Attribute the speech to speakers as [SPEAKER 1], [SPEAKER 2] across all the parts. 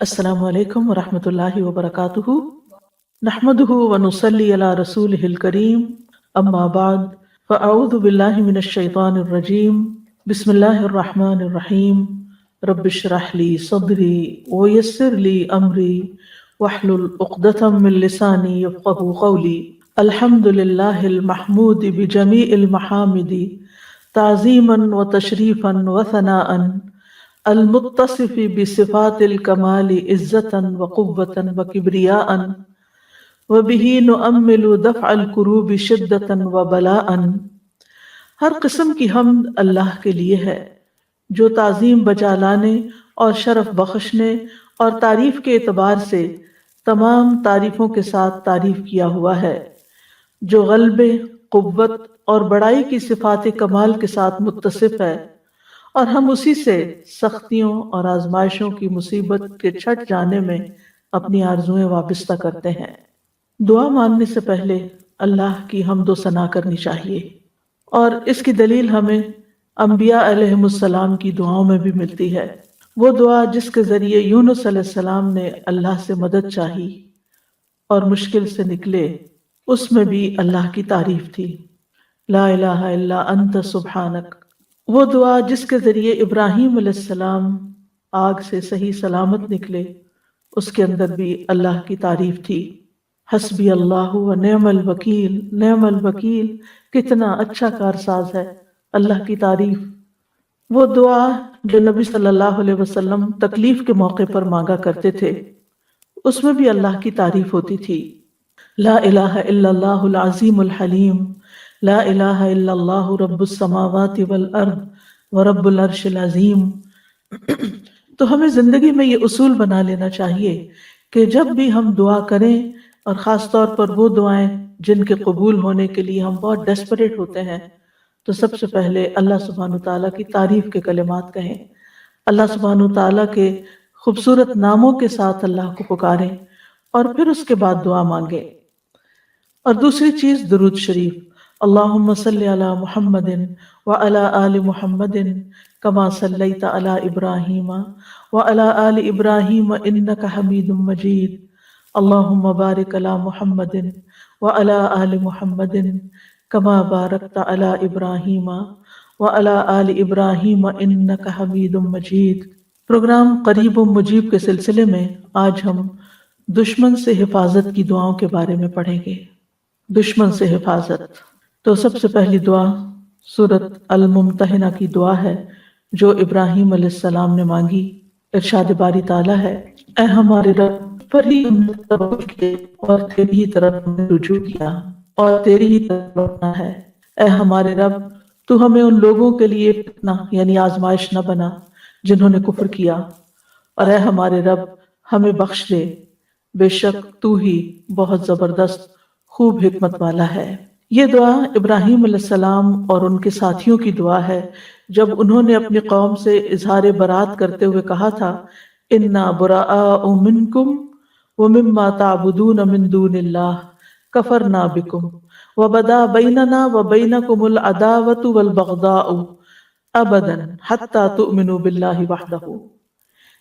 [SPEAKER 1] السلام علیکم ورحمۃ اللہ وبرکاتہ، نحمدہ ونصلی علی رسولہ الکریم، اما بعد فاعوذ باللہ من الشیطان الرجیم، بسم اللہ الرحمن الرحیم، رب اشرح لی صدری ویسر لی امری واحلل عقدۃ من لسانی یفقہوا قولی۔ الحمد للہ المحمود بجمیع المحامد تعظیما وتشریفا وثناء، المتصف بصفات الکمال عزتا وقوة وکبریاء، وبہ نؤمل دفع الکروب شدتا وبلاء۔ ہر قسم کی حمد اللہ کے لیے ہے جو تعظیم بجا لانے اور شرف بخشنے اور تعریف کے اعتبار سے تمام تعریفوں کے ساتھ تعریف کیا ہوا ہے، جو غلبے، قوت اور بڑائی کی صفات کمال کے ساتھ متصف ہے، اور ہم اسی سے سختیوں اور آزمائشوں کی مصیبت کے چھٹ جانے میں اپنی آرزوئیں وابستہ کرتے ہیں۔ دعا مانگنے سے پہلے اللہ کی حمد و ثنا کرنی چاہیے، اور اس کی دلیل ہمیں انبیاء علیہم السلام کی دعاؤں میں بھی ملتی ہے۔ وہ دعا جس کے ذریعے یونس علیہ السلام نے اللہ سے مدد چاہی اور مشکل سے نکلے، اس میں بھی اللہ کی تعریف تھی، لا الہ الا انت سبحانک۔ وہ دعا جس کے ذریعے ابراہیم علیہ السلام آگ سے صحیح سلامت نکلے، اس کے اندر بھی اللہ کی تعریف تھی، حسبی اللہ و نعم الوکیل، نعم الوکیل، کتنا اچھا کارساز ہے اللہ کی تعریف۔ وہ دعا جو نبی صلی اللہ علیہ وسلم تکلیف کے موقع پر مانگا کرتے تھے، اس میں بھی اللہ کی تعریف ہوتی تھی، لا الہ الا اللہ العظیم الحلیم، لا الہ الا اللہ رب السماوات والارض ورب العرش العظیم۔ تو ہمیں زندگی میں یہ اصول بنا لینا چاہیے کہ جب بھی ہم دعا کریں، اور خاص طور پر وہ دعائیں جن کے قبول ہونے کے لیے ہم بہت ڈیسپریٹ ہوتے ہیں، تو سب سے پہلے اللہ سبحانہ تعالیٰ کی تعریف کے کلمات کہیں، اللہ سبحانہ تعالیٰ کے خوبصورت ناموں کے ساتھ اللہ کو پکاریں، اور پھر اس کے بعد دعا مانگیں۔ اور دوسری چیز درود شریف، اللہم صلی علی محمد وعلی آل محمد کما صلیت علی ابراہیم وعلی آل ابراہیم انک حمید مجید، اللہم بارک علی محمد وعلی آل محمد کما بارکت علی ابراہیم وعلی آل ابراہیم انک حمید مجید۔ پروگرام قریب و مجیب کے سلسلے میں آج ہم دشمن سے حفاظت کی دعاؤں کے بارے میں پڑھیں گے۔ دشمن سے حفاظت، تو سب سے پہلی دعا سورۃ الممتحنہ کی دعا ہے جو ابراہیم علیہ السلام نے مانگی۔ ارشاد باری تعالیٰ ہے، اے ہمارے رب، پر ہی ہم نے توکل کیے اور تیری ہی طرف ہم نے رجوع کیا اور تیری ہی طرف لوٹنا ہے۔ اے ہمارے رب، تو ہمیں ان لوگوں کے لیے فتنہ یعنی آزمائش نہ بنا جنہوں نے کفر کیا، اور اے ہمارے رب ہمیں بخش دے، بے شک تو ہی بہت زبردست خوب حکمت والا ہے۔ یہ دعا ابراہیم علیہ السلام اور ان کے ساتھیوں کی دعا ہے جب انہوں نے اپنی قوم سے اظہار برات کرتے ہوئے کہا تھا، انا براء منکم ومما تعبدون من دون اللہ کفرنا بکم وبدا بیننا وبینکم العداوۃ والبغضاء ابدا حتی تؤمنوا باللہ وحدہ۔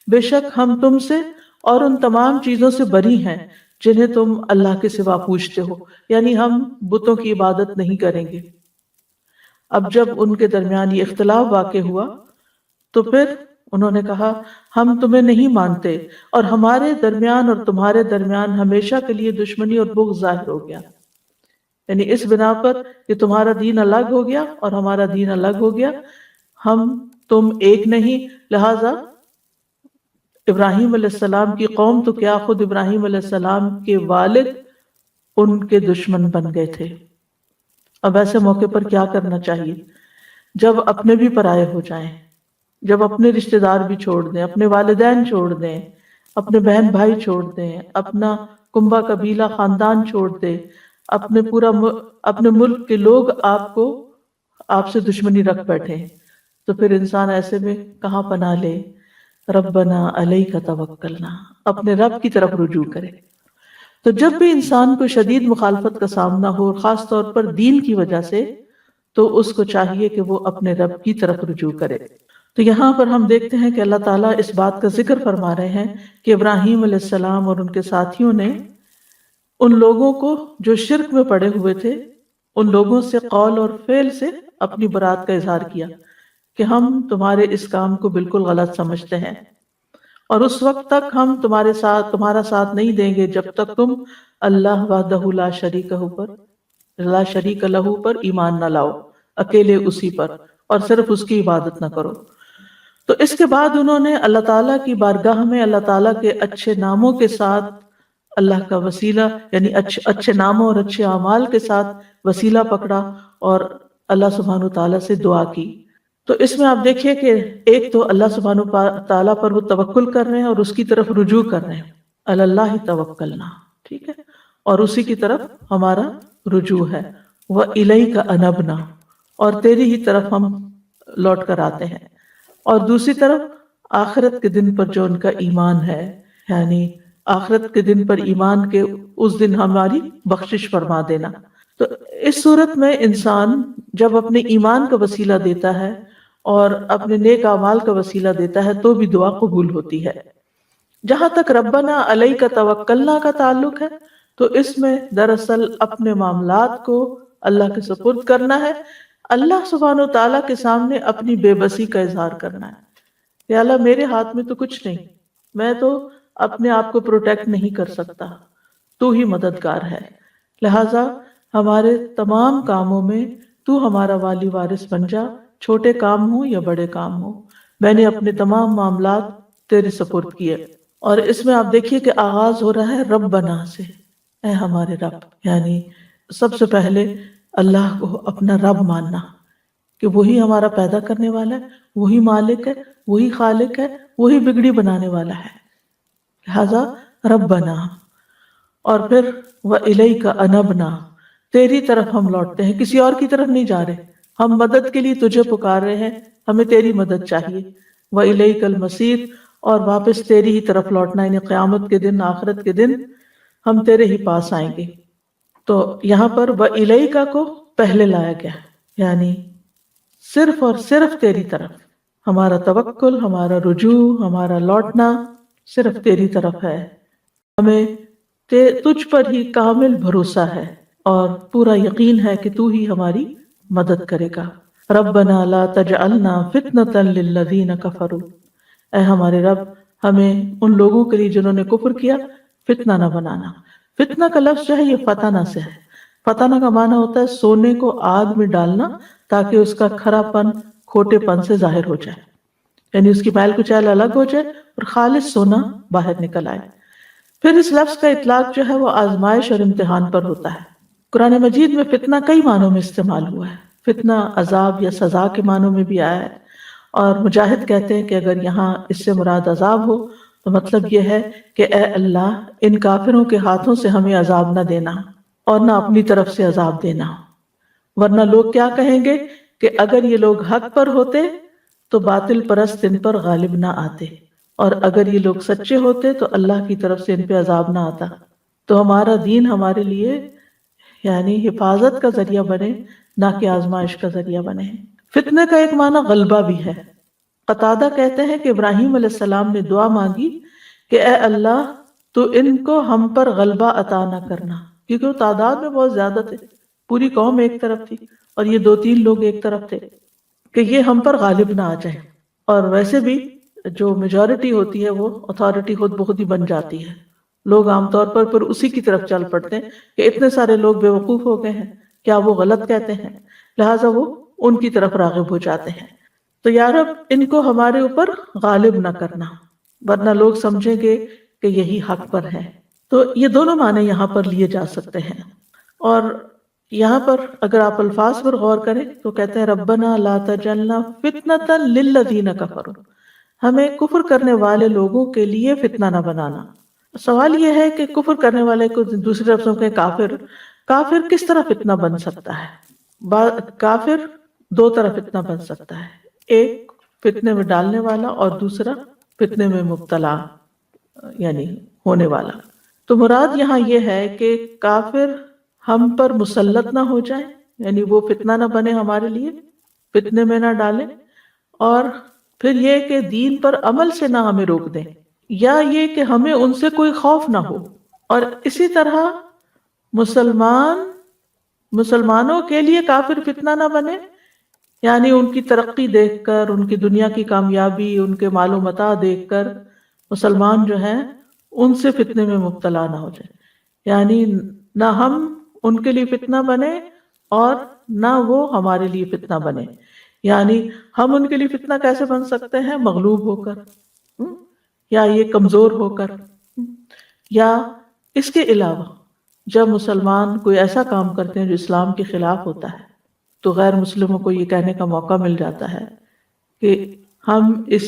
[SPEAKER 1] بے شک ہم تم سے اور ان تمام چیزوں سے بری ہیں جنہیں تم اللہ کے سوا پوجتے ہو، یعنی ہم بتوں کی عبادت نہیں کریں گے۔ اب جب ان کے درمیان یہ اختلاف واقع ہوا تو پھر انہوں نے کہا، ہم تمہیں نہیں مانتے، اور ہمارے درمیان اور تمہارے درمیان ہمیشہ کے لیے دشمنی اور بغض ظاہر ہو گیا، یعنی اس بنا پر کہ تمہارا دین الگ ہو گیا اور ہمارا دین الگ ہو گیا، ہم تم ایک نہیں، لہذا ابراہیم علیہ السلام کی قوم تو کیا، خود ابراہیم علیہ السلام کے والد ان کے دشمن بن گئے تھے۔ اب ایسے موقع پر کیا کرنا چاہیے؟ جب اپنے بھی پرائے ہو جائیں، جب اپنے رشتہ دار بھی چھوڑ دیں، اپنے والدین چھوڑ دیں، اپنے بہن بھائی چھوڑ دیں، اپنا کنبہ قبیلہ خاندان چھوڑ دیں، اپنے ملک کے لوگ آپ سے دشمنی رکھ بیٹھے، تو پھر انسان ایسے میں کہاں پناہ لے؟ ربنا علیک توکلنا، اپنے رب کی طرف رجوع کرے۔ تو جب بھی انسان کو شدید مخالفت کا سامنا ہو، خاص طور پر دین کی وجہ سے، تو اس کو چاہیے کہ وہ اپنے رب کی طرف رجوع کرے۔ تو یہاں پر ہم دیکھتے ہیں کہ اللہ تعالیٰ اس بات کا ذکر فرما رہے ہیں کہ ابراہیم علیہ السلام اور ان کے ساتھیوں نے ان لوگوں کو جو شرک میں پڑے ہوئے تھے ان لوگوں سے قول اور فعل سے اپنی برات کا اظہار کیا کہ ہم تمہارے اس کام کو بالکل غلط سمجھتے ہیں، اور اس وقت تک ہم تمہارا ساتھ نہیں دیں گے جب تک تم اللہ وحدہ لا شریک لہو پر ایمان نہ لاؤ، اکیلے اسی پر، اور صرف اس کی عبادت نہ کرو۔ تو اس کے بعد انہوں نے اللہ تعالیٰ کی بارگاہ میں اللہ تعالیٰ کے اچھے ناموں کے ساتھ اللہ کا وسیلہ، یعنی اچھے ناموں اور اچھے اعمال کے ساتھ وسیلہ پکڑا اور اللہ سبحانہ وتعالیٰ سے دعا کی۔ تو اس میں آپ دیکھیے کہ ایک تو اللہ سبحانہ تعالیٰ پر وہ توکل کر رہے ہیں اور اس کی طرف رجوع کر رہے ہیں، اللہ توکلنا، ٹھیک ہے، اور اسی کی طرف ہمارا رجوع ہے، وَإِلَيْكَ أَنَبْنَا، اور تیری ہی طرف ہم لوٹ کر آتے ہیں۔ اور دوسری طرف آخرت کے دن پر جو ان کا ایمان ہے، یعنی آخرت کے دن پر ایمان کے اس دن ہماری بخشش فرما دینا۔ تو اس صورت میں انسان جب اپنے ایمان کا وسیلہ دیتا ہے اور اپنے نیک اعمال کا وسیلہ دیتا ہے تو بھی دعا قبول ہوتی ہے۔ جہاں تک ربنا علیک توکلنا کا تعلق ہے تو اس میں دراصل اپنے معاملات کو اللہ کے سپرد کرنا ہے، اللہ سبحانہ و تعالیٰ کے سامنے اپنی بے بسی کا اظہار کرنا ہے کہ اللہ میرے ہاتھ میں تو کچھ نہیں، میں تو اپنے آپ کو پروٹیکٹ نہیں کر سکتا، تو ہی مددگار ہے، لہٰذا ہمارے تمام کاموں میں تو ہمارا والی وارث بن جا، چھوٹے کام ہوں یا بڑے کام ہوں، میں نے اپنے تمام معاملات تیرے سپرد کیے۔ اور اس میں آپ دیکھیے کہ آغاز ہو رہا ہے ربنا سے، اے ہمارے رب، یعنی سب سے پہلے اللہ کو اپنا رب ماننا کہ وہی ہمارا پیدا کرنے والا ہے، وہی مالک ہے، وہی خالق ہے، وہی بگڑی بنانے والا ہے، لہذا ربنا۔ اور پھر وَإِلَيْكَ أَنَبْنَا، تیری طرف ہم لوٹتے ہیں، کسی اور کی طرف نہیں جا رہے، ہم مدد کے لیے تجھے پکار رہے ہیں، ہمیں تیری مدد چاہیے، وَإِلَيْكَ الْمَصِيرُ، اور واپس تیری ہی طرف لوٹنا، یعنی قیامت کے دن، آخرت کے دن ہم تیرے ہی پاس آئیں گے۔ تو یہاں پر وَإِلَيْكَ کو پہلے لایا گیا، یعنی صرف اور صرف تیری طرف ہمارا توکل، ہمارا رجوع، ہمارا لوٹنا صرف تیری طرف ہے، ہمیں تجھ پر ہی کامل بھروسہ ہے اور پورا یقین ہے کہ تو ہی ہماری مدد کرے گا۔ ربنا لا تجعلنا فتنة للذین کفروا، اے ہمارے رب ہمیں ان لوگوں کے لیے جنہوں نے کفر کیا فتنہ نہ بنانا۔ فتنہ کا لفظ جو ہے یہ فتنہ سے ہے، فتنہ کا معنی ہوتا ہے سونے کو آگ میں ڈالنا تاکہ اس کا کھرا پن کھوٹے پن سے ظاہر ہو جائے، یعنی اس کی میل کچیل الگ ہو جائے اور خالص سونا باہر نکل آئے۔ پھر اس لفظ کا اطلاق جو ہے وہ آزمائش اور امتحان پر ہوتا ہے۔ قرآن مجید میں فتنہ کئی معنوں میں استعمال ہوا ہے، فتنہ عذاب یا سزا کے معنوں میں بھی آیا ہے، اور مجاہد کہتے ہیں کہ اگر یہاں اس سے مراد عذاب ہو تو مطلب یہ ہے کہ اے اللہ ان کافروں کے ہاتھوں سے ہمیں عذاب نہ دینا اور نہ اپنی طرف سے عذاب دینا، ورنہ لوگ کیا کہیں گے کہ اگر یہ لوگ حق پر ہوتے تو باطل پرست ان پر غالب نہ آتے، اور اگر یہ لوگ سچے ہوتے تو اللہ کی طرف سے ان پہ عذاب نہ آتا۔ تو ہمارا دین ہمارے لیے یعنی حفاظت کا ذریعہ بنے، نہ کہ آزمائش کا ذریعہ بنے۔ فتنے کا ایک معنی غلبہ بھی ہے۔ قتادہ کہتے ہیں کہ ابراہیم علیہ السلام نے دعا مانگی کہ اے اللہ تو ان کو ہم پر غلبہ عطا نہ کرنا، کیونکہ وہ تعداد میں بہت زیادہ تھے، پوری قوم ایک طرف تھی اور یہ 2-3 لوگ ایک طرف تھے، کہ یہ ہم پر غالب نہ آ جائے۔ اور ویسے بھی جو میجورٹی ہوتی ہے وہ اتھارٹی خود بخود ہی بن جاتی ہے، لوگ عام طور پر اسی کی طرف چل پڑتے ہیں کہ اتنے سارے لوگ بے وقوف ہو گئے ہیں، کیا وہ غلط کہتے ہیں، لہٰذا وہ ان کی طرف راغب ہو جاتے ہیں۔ تو یا رب ان کو ہمارے اوپر غالب نہ کرنا، ورنہ لوگ سمجھیں گے کہ یہی حق پر ہے۔ تو یہ دونوں معنی یہاں پر لیے جا سکتے ہیں۔ اور یہاں پر اگر آپ الفاظ پر غور کریں تو کہتے ہیں ربنا لا تجعلنا فتنة للذین کفروا، ہمیں کفر کرنے والے لوگوں کے لیے فتنہ نہ بنانا۔ سوال یہ ہے کہ کفر کرنے والے کو دوسری لفظوں کے کافر کس طرح فتنہ بن سکتا ہے؟ کافر 2 طرح فتنہ بن سکتا ہے، ایک فتنے میں ڈالنے والا اور دوسرا فتنے میں مبتلا یعنی ہونے والا۔ تو مراد یہاں یہ ہے کہ کافر ہم پر مسلط نہ ہو جائے، یعنی وہ فتنہ نہ بنے ہمارے لیے، فتنے میں نہ ڈالے، اور پھر یہ کہ دین پر عمل سے نہ ہمیں روک دیں، یا یہ کہ ہمیں ان سے کوئی خوف نہ ہو، اور اسی طرح مسلمانوں کے لیے کافر فتنہ نہ بنے، یعنی ان کی ترقی دیکھ کر، ان کی دنیا کی کامیابی، ان کے مال و متاع دیکھ کر مسلمان جو ہیں ان سے فتنے میں مبتلا نہ ہو جائے، یعنی نہ ہم ان کے لیے فتنہ بنے اور نہ وہ ہمارے لیے فتنہ بنے۔ یعنی ہم ان کے لیے فتنہ کیسے بن سکتے ہیں؟ مغلوب ہو کر، یا یہ کمزور ہو کر، یا اس کے علاوہ جب مسلمان کوئی ایسا کام کرتے ہیں جو اسلام کے خلاف ہوتا ہے تو غیر مسلموں کو یہ کہنے کا موقع مل جاتا ہے کہ ہم اس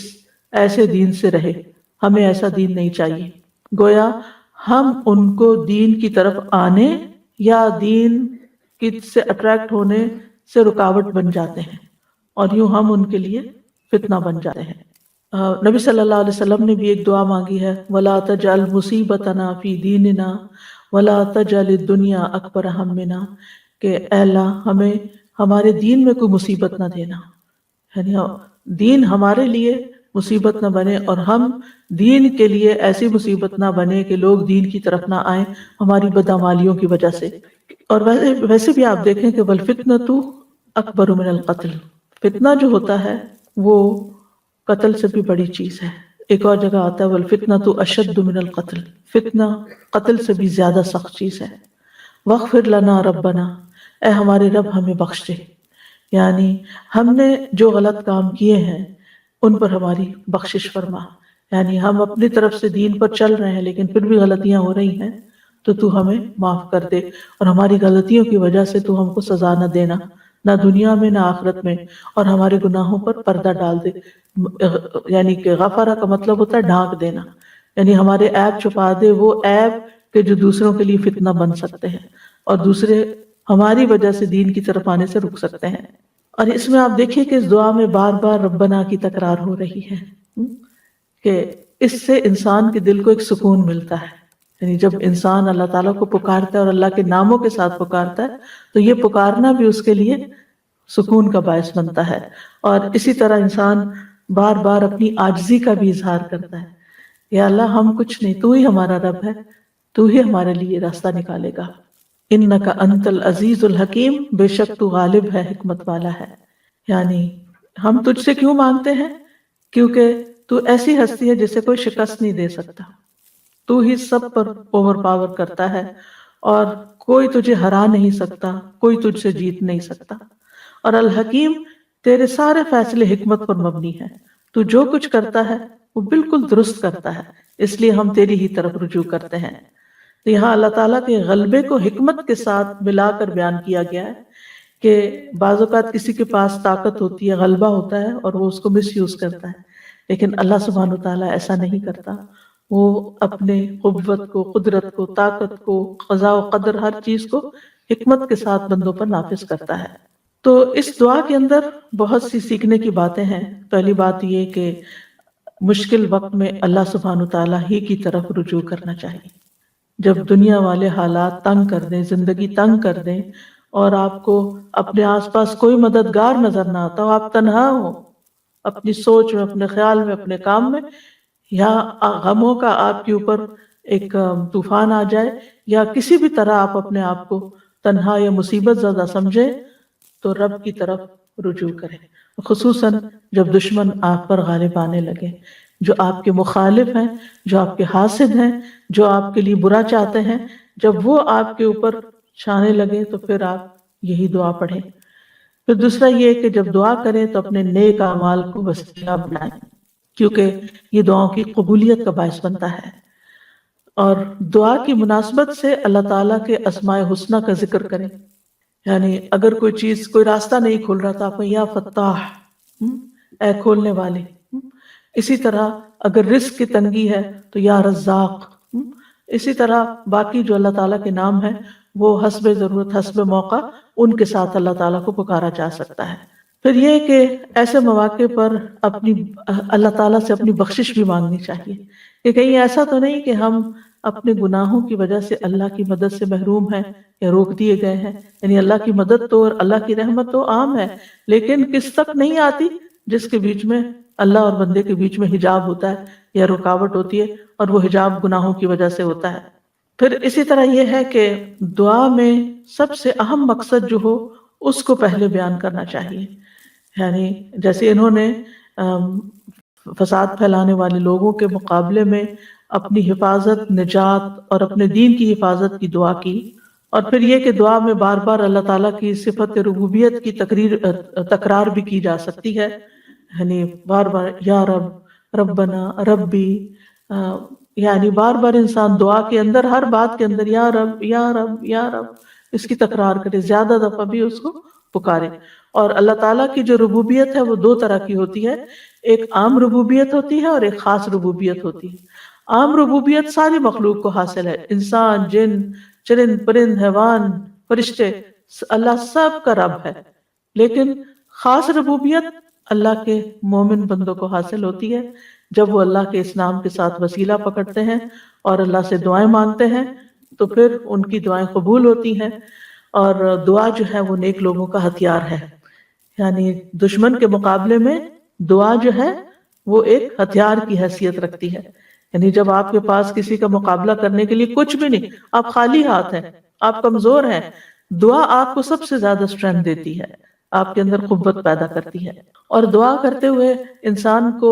[SPEAKER 1] ایسے دین سے رہے، ہمیں ایسا دین نہیں چاہیے۔ گویا ہم ان کو دین کی طرف آنے یا دین کی سے اٹریکٹ ہونے سے رکاوٹ بن جاتے ہیں، اور یوں ہم ان کے لیے فتنہ بن جاتے ہیں۔ نبی صلی اللہ علیہ وسلم نے بھی ایک دعا مانگی ہے، وَلَا تَجْعَلْ مُصِيبَتَنَا فِي دِينِنَا وَلَا تَجْعَلِ الدُّنْيَا أَكْبَرَ هَمِّنَا، کہ اے اللہ ہمیں ہمارے دین میں کوئی مصیبت نہ دینا، یعنی دین ہمارے لیے مصیبت نہ بنے، اور ہم دین کے لیے ایسی مصیبت نہ بنے کہ لوگ دین کی طرف نہ آئیں ہماری بدعمالیوں کی وجہ سے۔ اور ویسے بھی آپ دیکھیں کہ وَالْفِتْنَةُ أَكْبَرُ مِنَ الْقَتْلِ، فتنہ جو ہوتا ہے وہ قتل سے بھی بڑی چیز ہے۔ ایک اور جگہ آتا ہے وَالْفِتْنَةُ أَشَدُّ مِنَ الْقَتْلِ، فتنہ قتل سے بھی زیادہ سخت چیز ہے۔ وَاغْفِرْ لَنَا رَبَّنَا، اے ہمارے رب ہمیں بخش دے، یعنی ہم نے جو غلط کام کیے ہیں ان پر ہماری بخشش فرما، یعنی ہم اپنی طرف سے دین پر چل رہے ہیں لیکن پھر بھی غلطیاں ہو رہی ہیں تو ہمیں معاف کر دے، اور ہماری غلطیوں کی وجہ سے تو ہم کو سزا نہ دینا، نہ دنیا میں نہ آخرت میں، اور ہمارے گناہوں پر پردہ ڈال دے۔ یعنی کہ غفرہ کا مطلب ہوتا ہے ڈھانک دینا، یعنی ہمارے عیب چھپا دے، وہ عیب کہ جو دوسروں کے لیے فتنہ بن سکتے ہیں اور دوسرے ہماری وجہ سے دین کی طرف آنے سے رک سکتے ہیں۔ اور اس میں آپ دیکھیے کہ اس دعا میں بار بار ربنا کی تکرار ہو رہی ہے، کہ اس سے انسان کے دل کو ایک سکون ملتا ہے، یعنی جب انسان اللہ تعالیٰ کو پکارتا ہے اور اللہ کے ناموں کے ساتھ پکارتا ہے تو یہ پکارنا بھی اس کے لیے سکون کا باعث بنتا ہے۔ اور اسی طرح انسان بار بار اپنی عاجزی کا بھی اظہار کرتا ہے، یا اللہ ہم کچھ نہیں، تو ہی ہمارا رب ہے، تو ہی ہمارے لیے راستہ نکالے گا۔ انک انت العزیز الحکیم، بے شک تو غالب ہے، حکمت والا ہے۔ یعنی ہم تجھ سے کیوں مانگتے ہیں؟ کیونکہ تو ایسی ہستی ہے جسے کوئی شکست نہیں دے سکتا، تو ہی سب پر اوور پاور کرتا ہے، اور کوئی تجھے ہرا نہیں سکتا، کوئی تجھ سے جیت نہیں سکتا۔ اور الحکیم، تیرے سارے فیصلے حکمت پر مبنی ہیں، تو جو کچھ کرتا ہے وہ بالکل درست کرتا ہے، اس لیے ہم تیری ہی طرف رجوع کرتے ہیں۔ تو یہاں اللہ تعالیٰ کے غلبے کو حکمت کے ساتھ ملا کر بیان کیا گیا ہے کہ بعض اوقات کسی کے پاس طاقت ہوتی ہے، غلبہ ہوتا ہے، اور وہ اس کو مس یوز کرتا ہے، لیکن اللہ سبحانہ وتعالیٰ ایسا نہیں کرتا، وہ اپنے قوت کو، قدرت کو، طاقت کو، قضاء و قدر، ہر چیز کو حکمت کے ساتھ بندوں پر نافذ کرتا ہے۔ تو اس دعا کے اندر بہت سی سیکھنے کی باتیں ہیں۔ پہلی بات یہ کہ مشکل وقت میں اللہ سبحانہ وتعالیٰ ہی کی طرف رجوع کرنا چاہیے۔ جب دنیا والے حالات تنگ کر دیں، زندگی تنگ کر دیں، اور آپ کو اپنے آس پاس کوئی مددگار نظر نہ آتا ہو، آپ تنہا ہو اپنی سوچ میں، اپنے خیال میں، اپنے کام میں، یا غموں کا آپ کے اوپر ایک طوفان آ جائے، یا کسی بھی طرح آپ اپنے آپ کو تنہا یا مصیبت زدہ سمجھے، تو رب کی طرف رجوع کریں، خصوصاً جب دشمن آپ پر غالب آنے لگے، جو آپ کے مخالف ہیں، جو آپ کے حاسد ہیں، جو آپ کے لیے برا چاہتے ہیں، جب وہ آپ کے اوپر چھانے لگے تو پھر آپ یہی دعا پڑھیں۔ پھر دوسرا یہ کہ جب دعا کریں تو اپنے نیک اعمال کو وسیلہ بنائیں، کیونکہ یہ دعاؤں کی قبولیت کا باعث بنتا ہے۔ اور دعا کی مناسبت سے اللہ تعالیٰ کے اسماء حسنہ کا ذکر کریں، یعنی اگر کوئی چیز، کوئی راستہ نہیں کھل رہا تو آپ یا فتاح، اے کھولنے والے۔ اسی طرح اگر رزق کی تنگی ہے تو یا رزاق۔ اسی طرح باقی جو اللہ تعالیٰ کے نام ہیں وہ حسب ضرورت، حسب موقع ان کے ساتھ اللہ تعالیٰ کو پکارا جا سکتا ہے۔ پھر یہ کہ ایسے مواقع پر اللہ تعالیٰ سے اپنی بخشش بھی مانگنی چاہیے، کہ کہیں ایسا تو نہیں کہ ہم اپنے گناہوں کی وجہ سے اللہ کی مدد سے محروم ہیں یا روک دیے گئے ہیں۔ یعنی اللہ کی مدد تو اور اللہ کی رحمت تو عام ہے، لیکن کس تک نہیں آتی؟ جس کے بیچ میں اللہ اور بندے کے بیچ میں حجاب ہوتا ہے یا رکاوٹ ہوتی ہے، اور وہ حجاب گناہوں کی وجہ سے ہوتا ہے۔ پھر اسی طرح یہ ہے کہ دعا میں سب سے اہم مقصد جو ہو اس کو پہلے بیان کرنا چاہیے، یعنی جیسے انہوں نے فساد پھیلانے والے لوگوں کے مقابلے میں اپنی حفاظت، نجات اور اپنے دین کی حفاظت کی دعا کی، اور پھر یہ کہ دعا میں بار بار اللہ تعالیٰ کی صفت ربوبیت کی تکرار بھی کی جا سکتی ہے، یعنی بار بار یا رب، ربنا، ربی، یعنی بار بار انسان دعا کے اندر ہر بات کے اندر یا رب یا رب یا رب اس کی تکرار کرے، زیادہ دفعہ بھی اس کو پکارے۔ اور اللہ تعالیٰ کی جو ربوبیت ہے وہ دو طرح کی ہوتی ہے، ایک عام ربوبیت ہوتی ہے اور ایک خاص ربوبیت ہوتی ہے۔ عام ربوبیت ساری مخلوق کو حاصل ہے، انسان، جن، چرند پرند، حیوان، فرشتے، اللہ سب کا رب ہے۔ لیکن خاص ربوبیت اللہ کے مومن بندوں کو حاصل ہوتی ہے جب وہ اللہ کے اس نام کے ساتھ وسیلہ پکڑتے ہیں اور اللہ سے دعائیں مانگتے ہیں، تو پھر ان کی دعائیں قبول ہوتی ہیں۔ اور دعا جو ہے وہ نیک لوگوں کا ہتھیار ہے، یعنی دشمن کے مقابلے میں دعا جو ہے وہ ایک ہتھیار کی حیثیت رکھتی ہے، یعنی جب آپ کے پاس کسی کا مقابلہ کرنے کے لیے کچھ بھی نہیں، آپ خالی ہاتھ ہیں، آپ کمزور ہیں، دعا آپ کو سب سے زیادہ اسٹرینتھ دیتی ہے، آپ کے اندر قوت پیدا کرتی ہے۔ اور دعا کرتے ہوئے انسان کو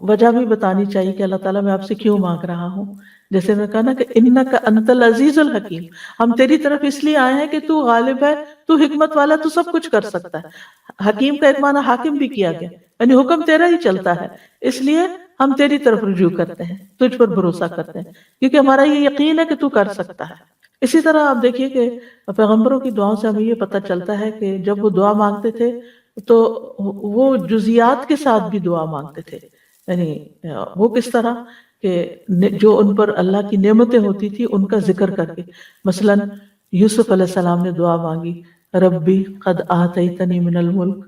[SPEAKER 1] وجہ بھی بتانی چاہیے کہ اللہ تعالیٰ میں آپ سے کیوں مانگ رہا ہوں۔ جیسے میں کہا نا کہ انک انت العزیز الحکیم، ہم تیری طرف اس لیے آئے ہیں کہ تو غالب ہے، تو حکمت والا، تو سب کچھ کر سکتا ہے۔ حکیم کا ایک معنی حاکم بھی کیا گیا، یعنی حکم تیرا ہی چلتا ہے، اس لیے ہم تیری طرف رجوع کرتے ہیں، تجھ پر بھروسہ کرتے ہیں، کیونکہ ہمارا یہ یقین ہے کہ تو کر سکتا ہے۔ اسی طرح آپ دیکھیے کہ پیغمبروں کی دعاؤں سے ہمیں یہ پتہ چلتا ہے کہ جب وہ دعا مانگتے تھے تو وہ جزیات کے ساتھ بھی دعا مانگتے تھے، یعنی وہ کس طرح کہ جو ان پر اللہ کی نعمتیں ہوتی تھی ان کا ذکر کر کے، مثلا یوسف علیہ السلام نے دعا مانگی، ربی قد آتیتنی من الملک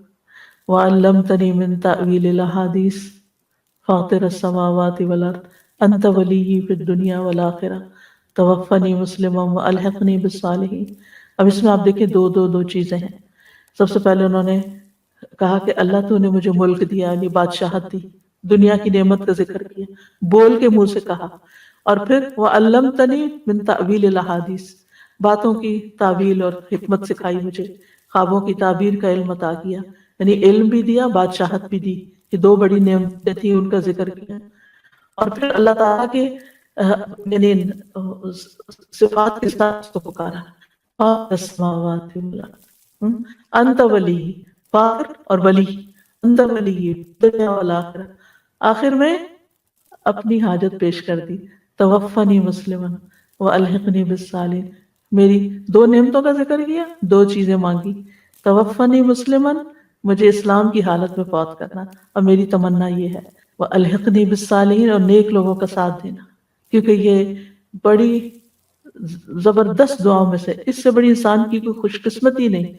[SPEAKER 1] وعلمتنی من تأویل الاحادیث فاطر السماوات والارض انت ولی فی الدنیا والآخرہ توفنی مسلما والحقنی بالصالحین۔ اب اس میں آپ دیکھیں دو چیزیں ہیں۔ سب سے پہلے انہوں نے کہا کہ اللہ تو نے مجھے ملک دیا، یعنی بادشاہت دی، دنیا کی نعمت کا ذکر کیا، بول کے منہ سے کہا، اور پھر وَعَلَّمْتَنِي مِن تَأْوِيلِ الْأَحَادِيثِ، باتوں کی تعویل اور حکمت سکھائی مجھے، خوابوں کی تعبیر کا علم عطا کیا، یعنی علم بھی دیا، بادشاہت بھی دی، یہ دو بڑی نعمتیں تھیں، ان کا ذکر کیا۔ اور پھر اللہ تعالیٰ کے یعنی صفات کے ساتھ اس کو پکارا، السماوات والارض انت ولی، فاطر اور ولی، انت ولی دنیا والآخرہ، آخر میں اپنی حاجت پیش کر دی، توفنی مسلمن والحقنی بالصالحین، میری دو نعمتوں کا ذکر کیا، دو چیزیں مانگی، توفنی مسلمن، مجھے اسلام کی حالت میں فوت کرنا، اور میری تمنا یہ ہے، والحقنی بالصالحین، اور نیک لوگوں کا ساتھ دینا، کیونکہ یہ بڑی زبردست دعاؤں میں سے، اس سے بڑی انسان کی کوئی خوش قسمتی نہیں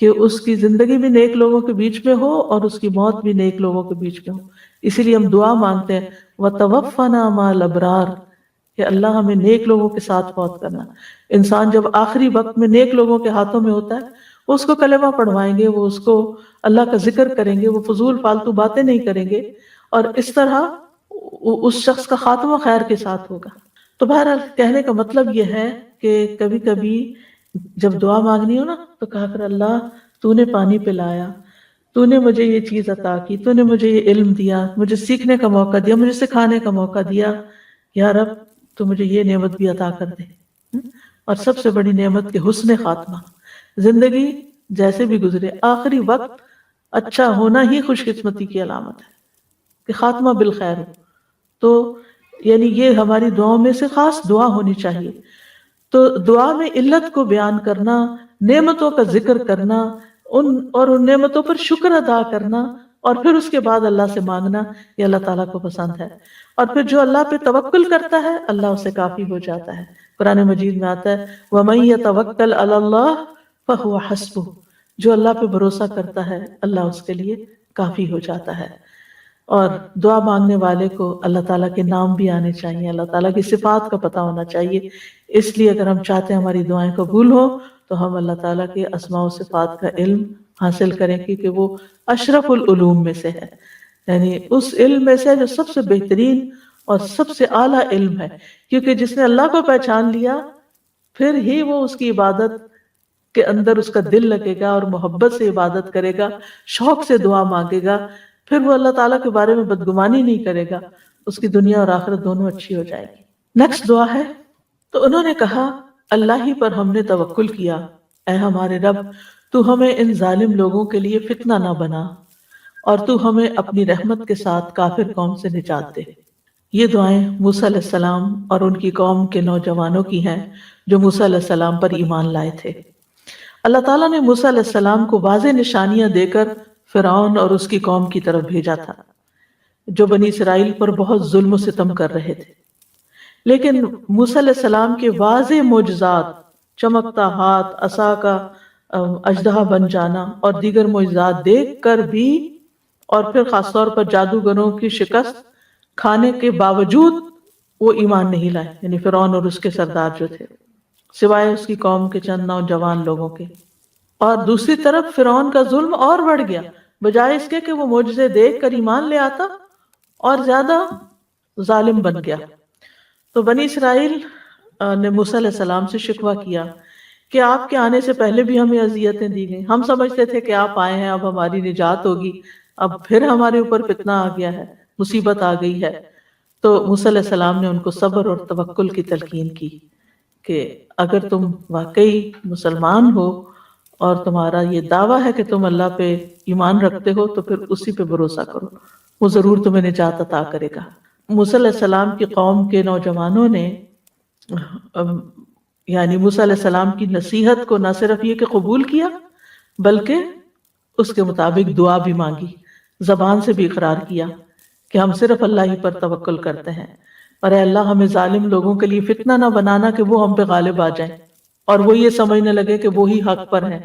[SPEAKER 1] کہ اس کی زندگی بھی نیک لوگوں کے بیچ میں ہو اور اس کی موت بھی نیک لوگوں کے بیچ میں ہو۔ اسی لیے ہم دعا مانگتے ہیں وَتَوَفَّنَا مَعَ الْأَبْرَارِ، کہ اللہ ہمیں نیک لوگوں کے ساتھ فوت کرنا۔ انسان جب آخری وقت میں نیک لوگوں کے ہاتھوں میں ہوتا ہے، وہ اس کو کلمہ پڑھوائیں گے، وہ اس کو اللہ کا ذکر کریں گے، وہ فضول فالتو باتیں نہیں کریں گے، اور اس طرح اس شخص کا خاتمہ خیر کے ساتھ ہوگا۔ تو بہرحال کہنے کا مطلب یہ ہے کہ کبھی کبھی جب دعا مانگنی ہو نا تو کہا کر اللہ تو نے پانی پلایا، تو نے مجھے یہ چیز عطا کی، تو نے مجھے یہ علم دیا، مجھے سیکھنے کا موقع دیا، مجھے سکھانے کا موقع دیا، یا رب تو مجھے یہ نعمت بھی عطا کر دے۔ اور سب سے بڑی نعمت کے حسن خاتمہ، زندگی جیسے بھی گزرے آخری وقت اچھا ہونا ہی خوش قسمتی کی علامت ہے کہ خاتمہ بالخیر ہو۔ تو یعنی یہ ہماری دعاؤں میں سے خاص دعا ہونی چاہیے۔ تو دعا میں علت کو بیان کرنا، نعمتوں کا ذکر کرنا، ان نعمتوں پر شکر ادا کرنا، اور پھر اس کے بعد اللہ سے مانگنا، یہ اللہ تعالیٰ کو پسند ہے۔ اور پھر جو اللہ پہ توکل کرتا ہے اللہ اسے کافی ہو جاتا ہے۔ قرآن مجید میں آتا ہے وَمَن يَتَوَكَّلْ عَلَى اللَّهِ فَهُوَ حَسْبُهُ، جو اللہ پہ بھروسہ کرتا ہے اللہ اس کے لیے کافی ہو جاتا ہے۔ اور دعا مانگنے والے کو اللہ تعالیٰ کے نام بھی آنے چاہیے، اللہ تعالیٰ کی صفات کا پتہ ہونا چاہیے۔ اس لیے اگر ہم چاہتے ہیں ہماری دعائیں قبول ہوں تو ہم اللہ تعالیٰ کے اسماء و صفات کا علم حاصل کریں کیونکہ وہ اشرف العلوم میں سے ہے، یعنی اس علم میں سے جو سب سے بہترین اور سب سے اعلیٰ علم ہے، کیونکہ جس نے اللہ کو پہچان لیا پھر ہی وہ اس کی عبادت کے اندر اس کا دل لگے گا اور محبت سے عبادت کرے گا، شوق سے دعا مانگے گا، پھر وہ اللہ تعالیٰ کے بارے میں بدگمانی نہیں کرے گا، اس کی دنیا اور آخرت دونوں اچھی ہو جائے گی۔ نیکسٹ دعا ہے، تو انہوں نے کہا اللہ ہی پر ہم نے توکل کیا، اے ہمارے رب تو ہمیں ان ظالم لوگوں کے لیے فتنہ نہ بنا اور تو ہمیں اپنی رحمت کے ساتھ کافر قوم سے نجات دے۔ یہ دعائیں موسیٰ علیہ السلام اور ان کی قوم کے نوجوانوں کی ہیں جو موسیٰ علیہ السلام پر ایمان لائے تھے۔ اللہ تعالیٰ نے موسیٰ علیہ السلام کو واضح نشانیاں دے کر فرعون اور اس کی قوم کی طرف بھیجا تھا جو بنی اسرائیل پر بہت ظلم و ستم کر رہے تھے، لیکن موسیٰ علیہ السلام کے واضح معجزات، چمکتا ہاتھ، عصا کا اژدہا بن جانا اور دیگر معجزات دیکھ کر بھی اور پھر خاص طور پر جادوگروں کی شکست کھانے کے باوجود وہ ایمان نہیں لائے، یعنی فرعون اور اس کے سردار جو تھے، سوائے اس کی قوم کے چند نوجوان لوگوں کے۔ اور دوسری طرف فرعون کا ظلم اور بڑھ گیا، بجائے اس کے کہ وہ معجزے دیکھ کر ایمان لے آتا اور زیادہ ظالم بن گیا۔ تو بنی اسرائیل نے موسیٰ علیہ السلام سے شکوہ کیا کہ آپ کے آنے سے پہلے بھی ہمیں اذیتیں دی گئیں، ہم سمجھتے تھے کہ آپ آئے ہیں اب ہماری نجات ہوگی، اب پھر ہمارے اوپر فتنہ آ گیا ہے، مصیبت آ گئی ہے۔ تو موسیٰ علیہ السلام نے ان کو صبر اور توکل کی تلقین کی کہ اگر تم واقعی مسلمان ہو اور تمہارا یہ دعویٰ ہے کہ تم اللہ پہ ایمان رکھتے ہو تو پھر اسی پہ بھروسہ کرو، وہ ضرور تمہیں نجات عطا کرے گا۔ موسیٰ علیہ السلام کی قوم کے نوجوانوں نے یعنی موسیٰ علیہ السلام کی نصیحت کو نہ صرف یہ کہ قبول کیا بلکہ اس کے مطابق دعا بھی مانگی، زبان سے بھی اقرار کیا کہ ہم صرف اللہ ہی پر توکل کرتے ہیں، اور اے اللہ ہمیں ظالم لوگوں کے لیے فتنہ نہ بنانا کہ وہ ہم پہ غالب آ جائیں اور وہ یہ سمجھنے لگے کہ وہی حق پر ہے،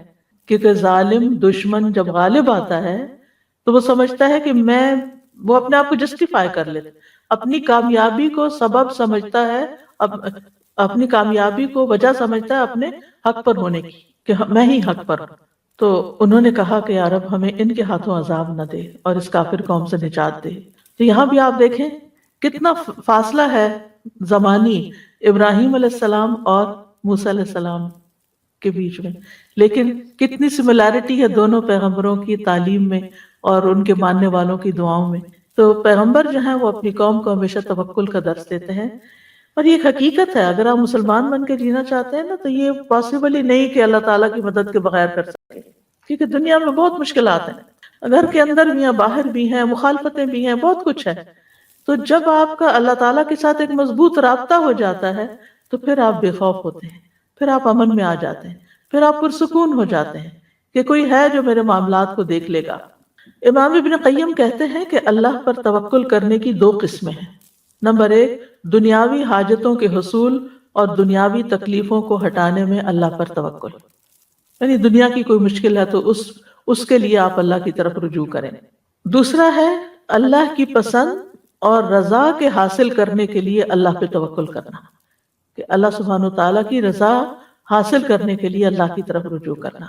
[SPEAKER 1] کیونکہ ظالم دشمن جب غالب آتا ہے تو وہ سمجھتا ہے کہ وہ اپنے آپ کو جسٹیفائی کر لیتا، اپنی کامیابی کو سبب سمجھتا ہے، اپنی کامیابی کو وجہ سمجھتا ہے اپنے حق پر ہونے کی کہ میں ہی حق پر ہوں۔ تو انہوں نے کہا کہ یا رب ہمیں ان کے ہاتھوں عذاب نہ دے اور اس کافر قوم سے نجات دے۔ تو یہاں بھی آپ دیکھیں کتنا فاصلہ ہے زمانی ابراہیم علیہ السلام اور موسیٰ علیہ السلام کے بیچ میں، لیکن کتنی سملیرٹی ہے دونوں پیغمبروں کی تعلیم میں اور ان کے ماننے والوں کی دعاؤں میں۔ تو پیغمبر جو ہیں وہ اپنی قوم کو ہمیشہ توکل کا درس دیتے ہیں، اور یہ ایک حقیقت ہے، اگر آپ مسلمان بن کے جینا چاہتے ہیں نا تو یہ پاسبل ہی نہیں کہ اللہ تعالیٰ کی مدد کے بغیر کر سکے، کیونکہ دنیا میں بہت مشکلات ہیں، گھر کے اندر بھی ہیں، باہر بھی ہیں، مخالفتیں بھی ہیں، بہت کچھ ہے۔ تو جب آپ کا اللہ تعالیٰ کے ساتھ ایک مضبوط رابطہ ہو جاتا ہے تو پھر آپ بے خوف ہوتے ہیں، پھر آپ امن میں آ جاتے ہیں، پھر آپ پرسکون ہو جاتے ہیں کہ کوئی ہے جو میرے معاملات کو دیکھ لے گا۔ امام ابن قیم کہتے ہیں کہ اللہ پر توکل کرنے کی دو قسمیں ہیں۔ نمبر 1، دنیاوی حاجتوں کے حصول اور دنیاوی تکلیفوں کو ہٹانے میں اللہ پر توکل، یعنی دنیا کی کوئی مشکل ہے تو اس کے لیے آپ اللہ کی طرف رجوع کریں۔ دوسرا ہے اللہ کی پسند اور رضا کے حاصل کرنے کے لیے اللہ پہ توکل کرنا، کہ اللہ سبحانہ وتعالیٰ کی رضا حاصل کرنے کے لیے اللہ کی طرف رجوع کرنا۔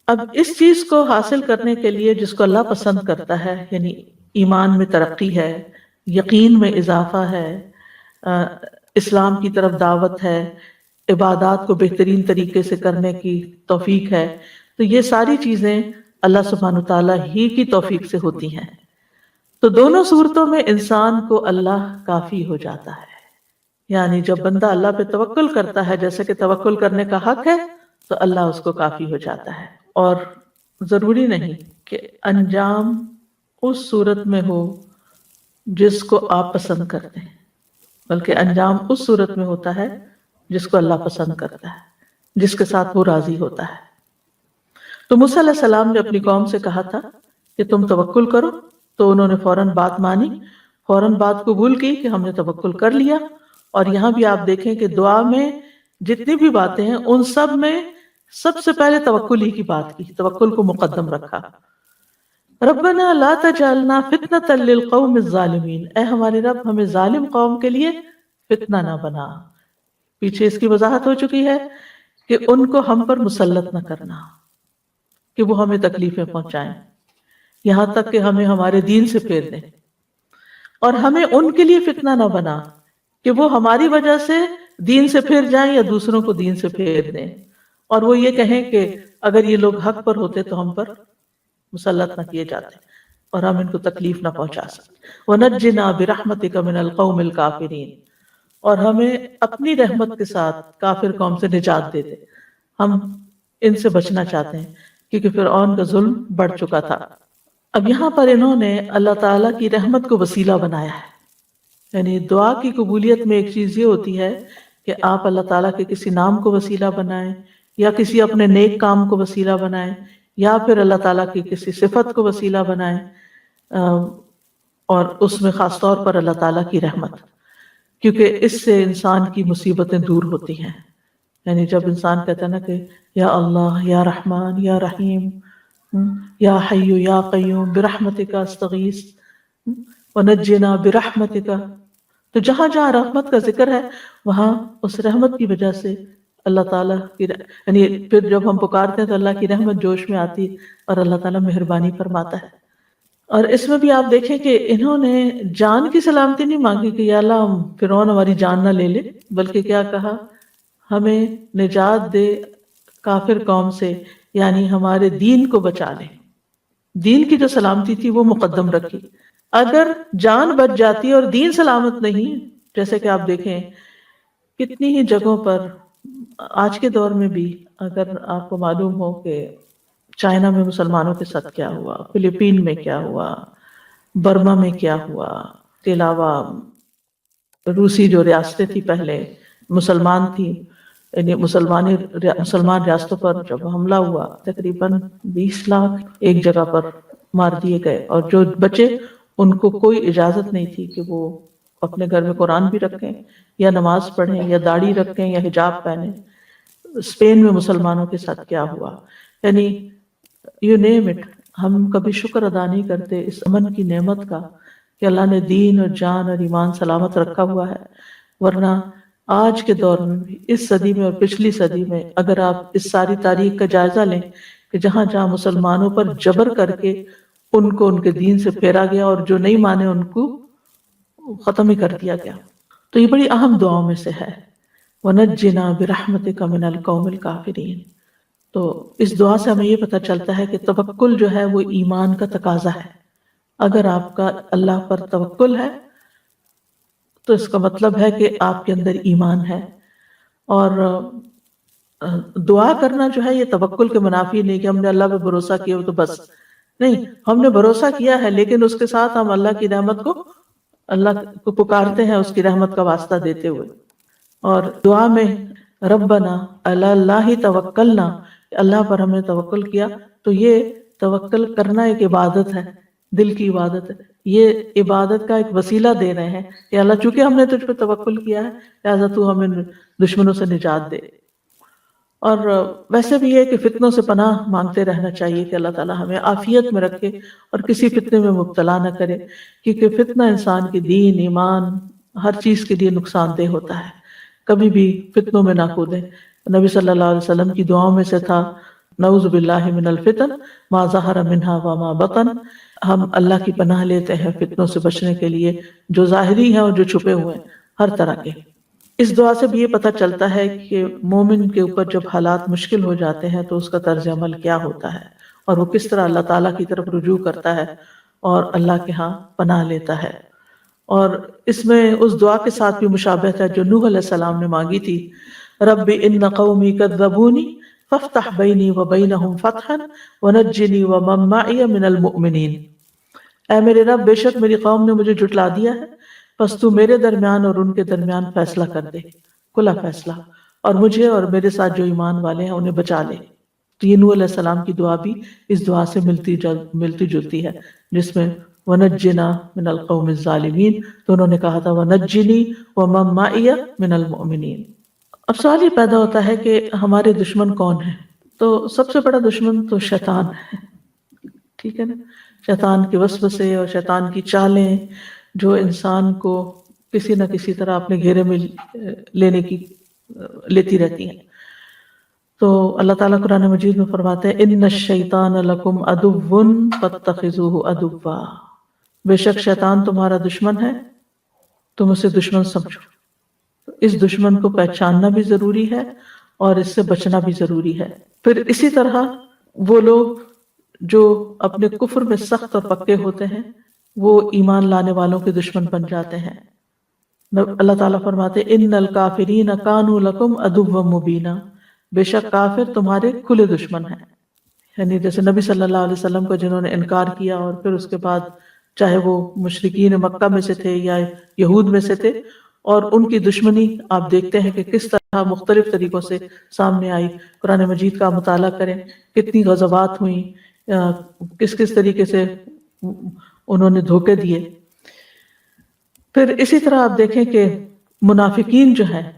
[SPEAKER 1] اب اس چیز کو حاصل کرنے کے لیے جس کو اللہ پسند کرتا ہے، یعنی ایمان میں ترقی ہے، یقین میں اضافہ ہے، اسلام کی طرف دعوت ہے، عبادات کو بہترین طریقے سے کرنے کی توفیق ہے، تو یہ ساری چیزیں اللہ سبحانہ وتعالیٰ ہی کی توفیق سے ہوتی ہیں۔ تو دونوں صورتوں میں انسان کو اللہ کافی ہو جاتا ہے، یعنی جب بندہ اللہ پہ توکل کرتا ہے جیسے کہ توکل کرنے کا حق ہے تو اللہ اس کو کافی ہو جاتا ہے، اور ضروری نہیں کہ انجام اس صورت میں ہو جس کو آپ پسند کرتے ہیں، بلکہ انجام اس صورت میں ہوتا ہے جس کو اللہ پسند کرتا ہے، جس کے ساتھ وہ راضی ہوتا ہے۔ تو موسیٰ علیہ السلام نے اپنی قوم سے کہا تھا کہ تم توکل کرو، تو انہوں نے فوراً بات مانی، فوراً بات قبول کی کہ ہم نے توکل کر لیا۔ اور یہاں بھی آپ دیکھیں کہ دعا میں جتنی بھی باتیں ہیں ان سب میں سب سے پہلے توکل ہی کی بات کی، توکل کو مقدم رکھا۔ ربنا لا تجعلنا فتنة للقوم الظالمین، اے ہمارے رب ہمیں ظالم قوم کے لیے فتنہ نہ بنا۔ پیچھے اس کی وضاحت ہو چکی ہے کہ ان کو ہم پر مسلط نہ کرنا، کہ وہ ہمیں تکلیفیں پہنچائیں، یہاں تک کہ ہمیں ہمارے دین سے پھیر دیں، اور ہمیں ان کے لیے فتنہ نہ بنا کہ وہ ہماری وجہ سے دین سے پھر جائیں یا دوسروں کو دین سے پھیر دیں، اور وہ یہ کہیں کہ اگر یہ لوگ حق پر ہوتے تو ہم پر مسلط نہ کیے جاتے اور ہم ان کو تکلیف نہ پہنچا سکتے۔ وَنَجِّنَا بِرَحْمَتِكَ مِنَ الْقَوْمِ الْكَافِرِينَ، اور ہمیں اپنی رحمت کے ساتھ کافر قوم سے نجات دے دے۔ ہم ان سے بچنا چاہتے ہیں کیونکہ فرعون کا ظلم بڑھ چکا تھا۔ اب یہاں پر انہوں نے اللہ تعالیٰ کی رحمت کو وسیلہ بنایا ہے، یعنی دعا کی قبولیت میں ایک چیز یہ ہوتی ہے کہ آپ اللہ تعالیٰ کے کسی نام کو وسیلہ بنائیں، یا کسی اپنے نیک کام کو وسیلہ بنائیں، یا پھر اللہ تعالیٰ کی کسی صفت کو وسیلہ بنائیں، اور اس میں خاص طور پر اللہ تعالیٰ کی رحمت، کیونکہ اس سے انسان کی مصیبتیں دور ہوتی ہیں۔ یعنی جب انسان کہتا ہے نا کہ یا اللہ یا رحمان یا رحیم یا حی یا قیوم برحمتک استغیث ونجنا برحمتک، تو جہاں جہاں رحمت کا ذکر ہے وہاں اس رحمت کی وجہ سے اللہ تعالیٰ کی یعنی پھر جب ہم پکارتے ہیں تو اللہ کی رحمت جوش میں آتی اور اللہ تعالیٰ مہربانی فرماتا ہے۔ اور اس میں بھی آپ دیکھیں کہ انہوں نے جان کی سلامتی نہیں مانگی کہ یا اللہ فرعون ہماری جان نہ لے لے، بلکہ کیا کہا، ہمیں نجات دے کافر قوم سے، یعنی ہمارے دین کو بچا لے۔ دین کی جو سلامتی تھی وہ مقدم رکھی۔ اگر جان بچ جاتی اور دین سلامت نہیں، جیسے کہ آپ دیکھیں کتنی ہی جگہوں پر آج کے دور میں بھی، اگر آپ کو معلوم ہو کہ چائنا میں مسلمانوں کے ساتھ کیا ہوا، فلپین میں کیا ہوا، برما میں کیا ہوا، اس کے علاوہ روسی جو ریاستیں تھی پہلے مسلمان تھی، یعنی مسلمان ریاستوں پر جب حملہ ہوا تقریباً 20 لاکھ ایک جگہ پر مار دیے گئے، اور جو بچے ان کو کوئی اجازت نہیں تھی کہ وہ اپنے گھر میں قرآن بھی رکھیں یا نماز پڑھیں یا داڑھی رکھیں یا حجاب پہنیں۔ اسپین میں مسلمانوں کے ساتھ کیا ہوا، یعنی یو نیم اٹ، ہم کبھی شکر ادا نہیں کرتے اس امن کی نعمت کا کہ اللہ نے دین اور جان اور ایمان سلامت رکھا ہوا ہے۔ ورنہ آج کے دور میں بھی، اس صدی میں اور پچھلی صدی میں، اگر آپ اس ساری تاریخ کا جائزہ لیں کہ جہاں جہاں مسلمانوں پر جبر کر کے ان کو ان کے دین سے پھیرا گیا اور جو نہیں مانے ان کو ختم ہی کر دیا گیا، تو یہ بڑی اہم دعاؤں میں سے ہے، وَنَجِّنَا بِرَحْمَتِكَ مِنَ الْقَوْمِ الْكَافِرِينَ۔ تو اس دعا سے ہمیں یہ پتہ چلتا ہے کہ توکل جو ہے وہ ایمان کا تقاضا ہے۔ اگر آپ کا اللہ پر توکل ہے تو اس کا مطلب ہے کہ آپ کے اندر ایمان ہے۔ اور دعا کرنا جو ہے یہ توکل کے منافی نہیں کہ ہم نے اللہ پہ بھروسہ کیا تو بس، نہیں، ہم نے بھروسہ کیا ہے لیکن اس کے ساتھ ہم اللہ کی رحمت کو، اللہ کو پکارتے ہیں اس کی رحمت کا واسطہ دیتے ہوئے۔ اور دعا میں ربنا علی اللہ توکلنا، اللہ پر ہم نے توکل کیا، تو یہ توکل کرنا ایک عبادت ہے، دل کی عبادت ہے، یہ عبادت کا ایک وسیلہ دے رہے ہیں کہ اللہ چونکہ ہم نے تجھ پہ توکل کیا ہے لہذا تو ہمیں دشمنوں سے نجات دے۔ اور ویسے بھی یہ کہ فتنوں سے پناہ مانگتے رہنا چاہیے کہ اللہ تعالیٰ ہمیں عافیت میں رکھے اور کسی فتنے میں مبتلا نہ کرے، کیونکہ فتنہ انسان کے دین، ایمان، ہر چیز کے لیے نقصان دہ ہوتا ہے۔ کبھی بھی فتنوں میں نہ کودیں۔ نبی صلی اللہ علیہ وسلم کی دعاؤں میں سے تھا نعوذ باللہ من الفتن ما ظہر منہا وما بطن، ہم اللہ کی پناہ لیتے ہیں فتنوں سے بچنے کے لیے، جو ظاہری ہیں اور جو چھپے ہوئے ہیں، ہر طرح کے۔ اس دعا سے بھی یہ پتہ چلتا ہے کہ مومن کے اوپر جب حالات مشکل ہو جاتے ہیں تو اس کا طرز عمل کیا ہوتا ہے، اور وہ کس طرح اللہ تعالیٰ کی طرف رجوع کرتا ہے اور اللہ کے ہاں پناہ لیتا ہے۔ اور اس میں اس دعا کے ساتھ بھی مشابہت ہے جو نوح علیہ السلام نے مانگی تھی، رب ان قومی کذبونی فافتح بینی وبینہم فتحا ونجنی ومن معی من المؤمنین۔ اے میرے رب، بے شک میری قوم نے مجھے جھٹلا دیا ہے، پس تو میرے درمیان اور ان کے درمیان فیصلہ کر دے، کھلا فیصلہ، اور مجھے اور میرے ساتھ جو ایمان والے ہیں انہیں بچا لے۔ تو یہ نوح علیہ السلام کی دعا بھی اس دعا سے ملتی جلتی ہے، جس میں وَنَجِّنَا مِنَ الْقَوْمِ الظَّالِمِينَ، تو انہوں نے کہا تھا وَنَجِّنِي وَمَن مَّعِيَ مِنَ الْمُؤْمِنِينَ۔ اب سوال یہ پیدا ہوتا ہے کہ ہمارے دشمن کون ہیں؟ تو سب سے بڑا دشمن تو شیطان ہے، ٹھیک ہے نا؟ شیطان کے وسوسے اور شیطان کی چالیں جو انسان کو کسی نہ کسی طرح اپنے گھیرے میں لیتی رہتی ہیں۔ تو اللہ تعالیٰ قرآن مجید میں فرماتے ہیں ان الشیطان لکم عدو فاتخذوہ عدوا، بے شک شیطان تمہارا دشمن ہے، تم اسے دشمن سمجھو۔ اس دشمن کو پہچاننا بھی ضروری ہے اور اس سے بچنا بھی ضروری ہے۔ پھر اسی طرح وہ لوگ جو اپنے کفر میں سخت اور پکے ہوتے ہیں وہ ایمان لانے والوں کے دشمن بن جاتے ہیں۔ اللہ تعالیٰ فرماتے ان الکافرین کانوا لکم عدوا مبینا، بے شک کافر تمہارے کھلے دشمن ہیں۔ یعنی جیسے نبی صلی اللہ علیہ وسلم کو جنہوں نے انکار کیا اور پھر اس کے بعد چاہے وہ مشرکین مکہ میں سے تھے یا یہود میں سے تھے، اور ان کی دشمنی آپ دیکھتے ہیں کہ کس طرح مختلف طریقوں سے سامنے آئی۔ قرآن مجید کا مطالعہ کریں، کتنی غزوات ہوئیں، کس کس طریقے سے انہوں نے دھوکے دیے۔ پھر اسی طرح آپ دیکھیں کہ منافقین جو ہیں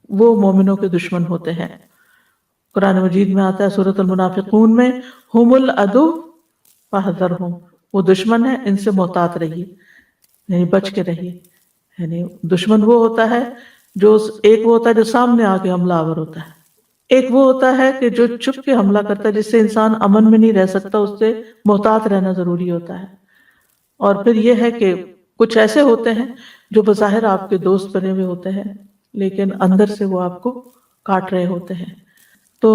[SPEAKER 1] وہ مومنوں کے دشمن ہوتے ہیں۔ قرآن مجید میں آتا ہے سورۃ المنافقون میں ہم العدو فاحذرہم، وہ دشمن ہے ان سے محتاط رہیے، یعنی بچ کے رہیے۔ یعنی دشمن وہ ہوتا ہے جو ایک وہ ہوتا ہے جو سامنے آ کے حملہ آور ہوتا ہے، ایک وہ ہوتا ہے کہ جو چھپ کے حملہ کرتا ہے، جس سے انسان امن میں نہیں رہ سکتا، اس سے محتاط رہنا ضروری ہوتا ہے۔ اور پھر یہ ہے کہ کچھ ایسے ہوتے ہیں جو بظاہر آپ کے دوست بنے ہوئے ہوتے ہیں لیکن اندر سے وہ آپ کو کاٹ رہے ہوتے ہیں۔ تو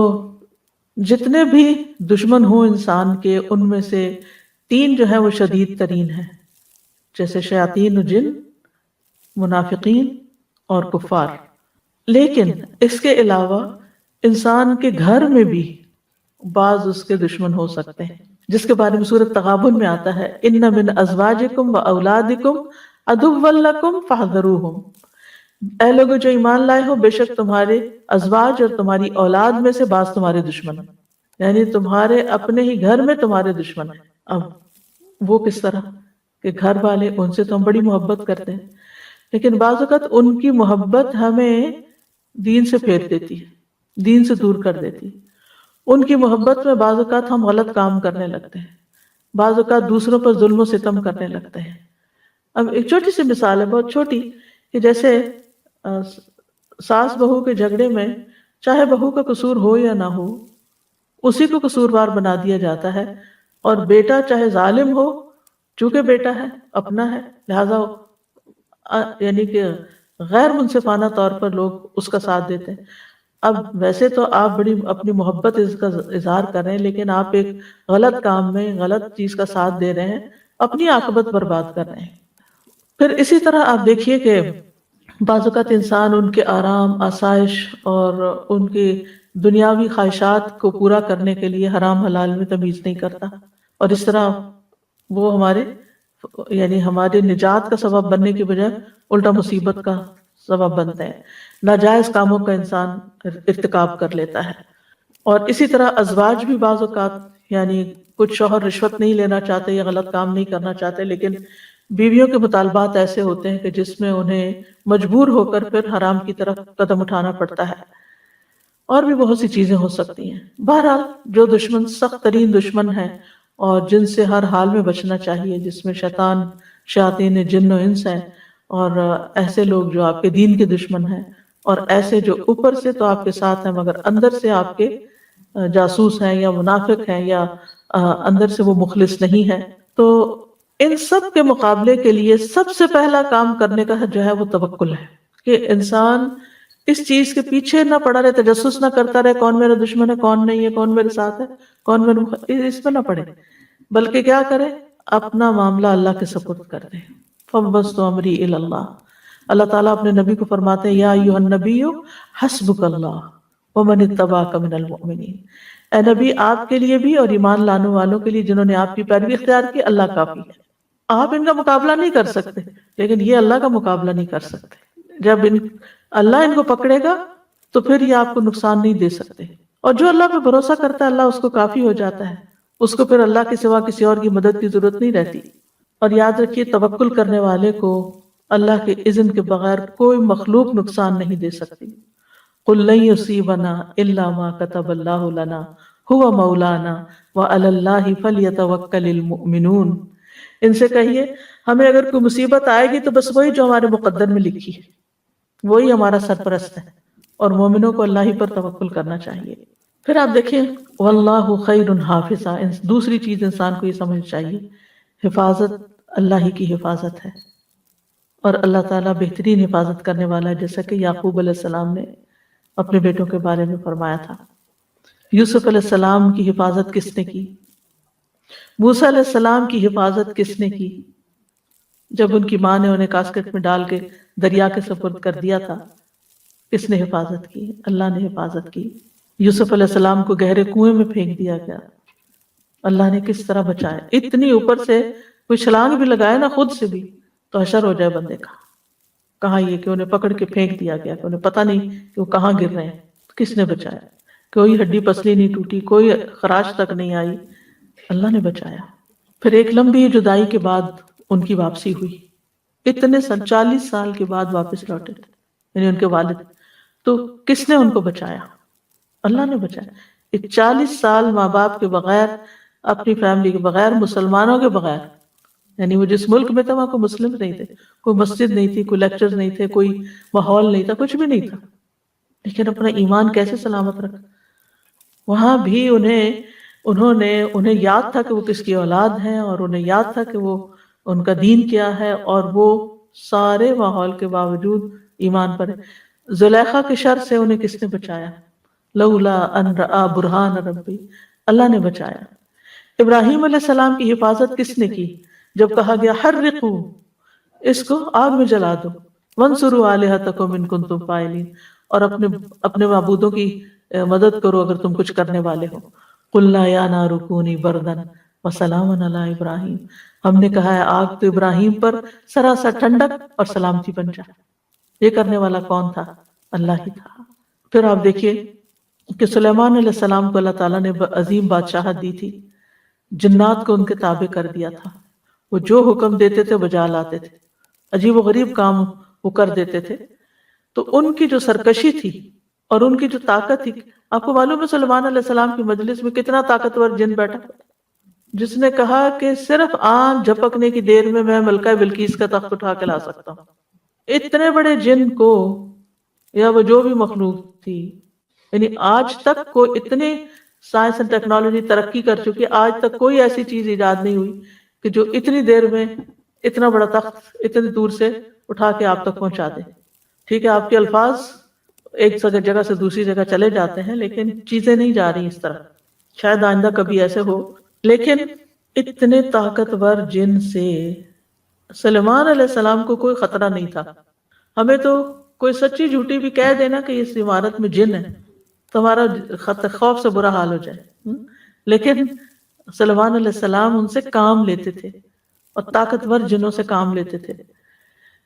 [SPEAKER 1] جتنے بھی دشمن ہوں انسان کے، ان میں سے 3 جو ہے وہ شدید ترین ہیں، جیسے شیاطین جن، منافقین اور کفار۔ لیکن اس کے علاوہ انسان کے گھر میں بھی بعض اس کے دشمن ہو سکتے ہیں، جس کے بارے میں سورۃ تغابن میں آتا ہے ان من ازواجکم و اولادکم عدوا لکم فاحذروہم، اے لوگوں جو ایمان لائے ہو، بے شک تمہارے ازواج اور تمہاری اولاد میں سے بعض تمہارے دشمن ہیں، یعنی تمہارے اپنے ہی گھر میں تمہارے دشمن ہیں۔ اب وہ کس طرح کہ گھر والے، ان سے تو ہم بڑی محبت کرتے ہیں لیکن بعض اوقات ان کی محبت ہمیں دین سے پھیر دیتی ہے، دین سے دور کر دیتی ہے۔ ان کی محبت میں بعض اوقات ہم غلط کام کرنے لگتے ہیں، بعض اوقات دوسروں پر ظلم و ستم کرنے لگتے ہیں۔ اب ایک چھوٹی سی مثال ہے، بہت چھوٹی، کہ جیسے ساس بہو کے جھگڑے میں چاہے بہو کا قصور ہو یا نہ ہو، اسی کو قصوروار بنا دیا جاتا ہے، اور بیٹا چاہے ظالم ہو، چونکہ بیٹا ہے، اپنا ہے، لہذا یعنی کہ غیر منصفانہ طور پر لوگ اس کا ساتھ دیتے ہیں۔ اب ویسے تو آپ بڑی اپنی محبت اس کا اظہار کر رہے ہیں، لیکن آپ ایک غلط کام میں غلط چیز کا ساتھ دے رہے ہیں، اپنی عاقبت برباد کر رہے ہیں۔ پھر اسی طرح آپ دیکھیے کہ بعض اوقات انسان ان کے آرام، آسائش اور ان کی دنیاوی خواہشات کو پورا کرنے کے لیے حرام حلال میں تمیز نہیں کرتا، اور اس طرح وہ یعنی ہمارے نجات کا سبب بننے کی بجائے الٹا مصیبت کا سبب بنتے ہیں، ناجائز کاموں کا انسان ارتکاب کر لیتا ہے۔ اور اسی طرح ازواج بھی بعض اوقات، یعنی کچھ شوہر رشوت نہیں لینا چاہتے یا غلط کام نہیں کرنا چاہتے، لیکن بیویوں کے مطالبات ایسے ہوتے ہیں کہ جس میں انہیں مجبور ہو کر پھر حرام کی طرف قدم اٹھانا پڑتا ہے، اور بھی بہت سی چیزیں ہو سکتی ہیں۔ بہرحال جو دشمن سخت ترین دشمن ہیں اور جن سے ہر حال میں بچنا چاہیے، جس میں شیاطین جن و انس ہیں، اور ایسے لوگ جو آپ کے دین کے دشمن ہیں، اور ایسے جو اوپر سے تو آپ کے ساتھ ہیں مگر اندر سے آپ کے جاسوس ہیں یا منافق ہیں یا اندر سے وہ مخلص نہیں ہے، تو ان سب کے مقابلے کے لیے سب سے پہلا کام کرنے کا جو ہے وہ توکل ہے، کہ انسان اس چیز کے پیچھے نہ پڑا رہے، تجسس نہ کرتا رہے کون میرا دشمن ہے، کون نہیں ہے، کون میرے ساتھ ہے، کون میرے اس میں نہ پڑے، بلکہ کیا کرے، اپنا معاملہ اللہ کے سپرد کر دے۔ فَوَّضْتُ أَمْرِي إِلَى اللَّهِ، اللہ تعالیٰ اپنے نبی کو فرماتے ہیں یا ایھا النبی حسبک اللہ ومن اتبعک من المؤمنین، اے نبی آپ کے لیے بھی اور ایمان لانے والوں کے لیے جنہوں نے آپ کی پیروی اختیار کی، اللہ کافی ہے۔ آپ ان کا مقابلہ نہیں کر سکتے لیکن یہ اللہ کا مقابلہ نہیں کر سکتے۔ جب اللہ ان کو پکڑے گا تو پھر یہ آپ کو نقصان نہیں دے سکتے، اور جو اللہ پہ بھروسہ کرتا ہے اللہ اس کو کافی ہو جاتا ہے، اس کو پھر اللہ کے سوا کسی اور کی مدد کی ضرورت نہیں رہتی۔ اور یاد رکھیے توکل کرنے والے کو اللہ کے اذن کے بغیر کوئی مخلوق نقصان نہیں دے سکتی۔ قُلْ لَن يُصِيبَنَا إِلَّا مَا كَتَبَ اللَّهُ لَنَا هُوَ مَوْلَانَا وَعَلَى اللَّهِ فَلْيَتَوَكَّلِ الْمُؤْمِنُونَ، ان سے کہیے ہمیں اگر کوئی مصیبت آئے گی تو بس وہی جو ہمارے مقدر میں لکھی ہے، وہی ہمارا سرپرست ہے، اور مومنوں کو اللہ ہی پر توکل کرنا چاہیے۔ پھر آپ دیکھیں واللہ خیر حافظہ، دوسری چیز انسان کو یہ سمجھ چاہیے، حفاظت اللہ ہی کی حفاظت ہے، اور اللہ تعالیٰ بہترین حفاظت کرنے والا ہے، جیسا کہ یعقوب علیہ السلام نے اپنے بیٹوں کے بارے میں فرمایا تھا۔ یوسف علیہ السلام کی حفاظت کس نے کی؟ موسیٰ علیہ السلام کی حفاظت کس نے کی؟ جب ان کی ماں نے انہیں کاسکٹ میں ڈال کے دریا کے سپرد کر دیا تھا، کس نے حفاظت کی؟ اللہ نے حفاظت کی۔ یوسف علیہ السلام کو گہرے کنویں میں پھینک دیا گیا، اللہ نے کس طرح بچایا؟ اتنی اوپر سے کوئی چھلانگ بھی لگائے نا خود سے بھی تو حشر ہو جائے بندے کا۔ کہاں یہ کہ انہیں پکڑ کے پھینک دیا گیا کہ انہیں پتہ نہیں کہ وہ کہاں گر رہے ہیں۔ کس نے بچایا؟ کوئی ہڈی پسلی نہیں ٹوٹی، کوئی خراش تک نہیں آئی، اللہ نے بچایا۔ پھر ایک لمبی جدائی کے بعد ان کی واپسی ہوئی، اتنے 40 سال کے بعد واپس لوٹے تھے، یعنی ان کے والد۔ تو کس نے ان کو بچایا؟ اللہ نے بچایا۔ 40 سال ماں باپ کے بغیر، اپنی فیملی کے بغیر، مسلمانوں کے بغیر، یعنی وہ جس ملک میں تھے وہاں کوئی مسلم نہیں تھے، کوئی مسجد نہیں تھی، کوئی لیکچرز نہیں تھے، کوئی ماحول نہیں تھا، کچھ بھی نہیں تھا، لیکن اپنا ایمان کیسے سلامت رکھا۔ وہاں بھی انہیں یاد تھا کہ وہ کس کی اولاد ہیں، اور انہیں یاد تھا کہ وہ ان کا دین کیا ہے، اور وہ سارے ماحول کے باوجود ایمان پر ہے۔ زلیخا کے شر سے انہیں کس نے بچایا؟ لولا ان رأى برہان ربی، اللہ نے بچایا۔ ابراہیم علیہ السلام کی حفاظت کس نے کی؟ جب کہا گیا حرقوا، اس کو آگ میں جلا دو، وانصروا آلہتکم ان کنتم فاعلین، اور اپنے معبودوں کی مدد کرو اگر تم کچھ کرنے والے ہو۔ قلنا یا نار کونی بردا وسلاما علی ابراہیم، ہم نے کہا ہے آگ تو ابراہیم پر سراسر ٹھنڈک اور سلامتی بن جائے۔ یہ کرنے والا کون تھا؟ اللہ ہی تھا۔ پھر آپ دیکھیے کہ سلیمان علیہ السلام کو اللہ تعالیٰ نے عظیم بادشاہت دی تھی، جنات کو ان کے تابع کر دیا تھا، وہ جو حکم دیتے تھے بجا لاتے تھے، عجیب و غریب کام وہ کر دیتے تھے۔ تو ان کی جو سرکشی تھی اور ان کی جو طاقت تھی، آپ کو معلوم ہے سلیمان علیہ السلام کی مجلس میں کتنا طاقتور جن بیٹھا، جس نے کہا کہ صرف آنکھ جھپکنے کی دیر میں میں ملکہ بلقیس کا تخت اٹھا کے لا سکتا ہوں۔ اتنے بڑے جن کو، یا وہ جو بھی مخلوق تھی، یعنی آج تک کوئی اتنی سائنس اور ٹیکنالوجی ترقی کر چکی، آج تک کوئی ایسی چیز ایجاد نہیں ہوئی کہ جو اتنی دیر میں اتنا بڑا تخت اتنی دور سے اٹھا کے آپ تک پہنچا دے۔ ٹھیک ہے آپ کے الفاظ ایک جگہ سے دوسری جگہ چلے جاتے ہیں، لیکن چیزیں نہیں جا رہی اس طرح، شاید آئندہ کبھی ایسے ہو۔ لیکن اتنے طاقتور جن سے سلیمان علیہ السلام کو کوئی خطرہ نہیں تھا۔ ہمیں تو کوئی سچی جھوٹی بھی کہہ دینا کہ اس عمارت میں جن ہے، تمہارا خوف سے برا حال ہو جائے، لیکن سلیمان علیہ السلام ان سے کام لیتے تھے اور طاقتور جنوں سے کام لیتے تھے۔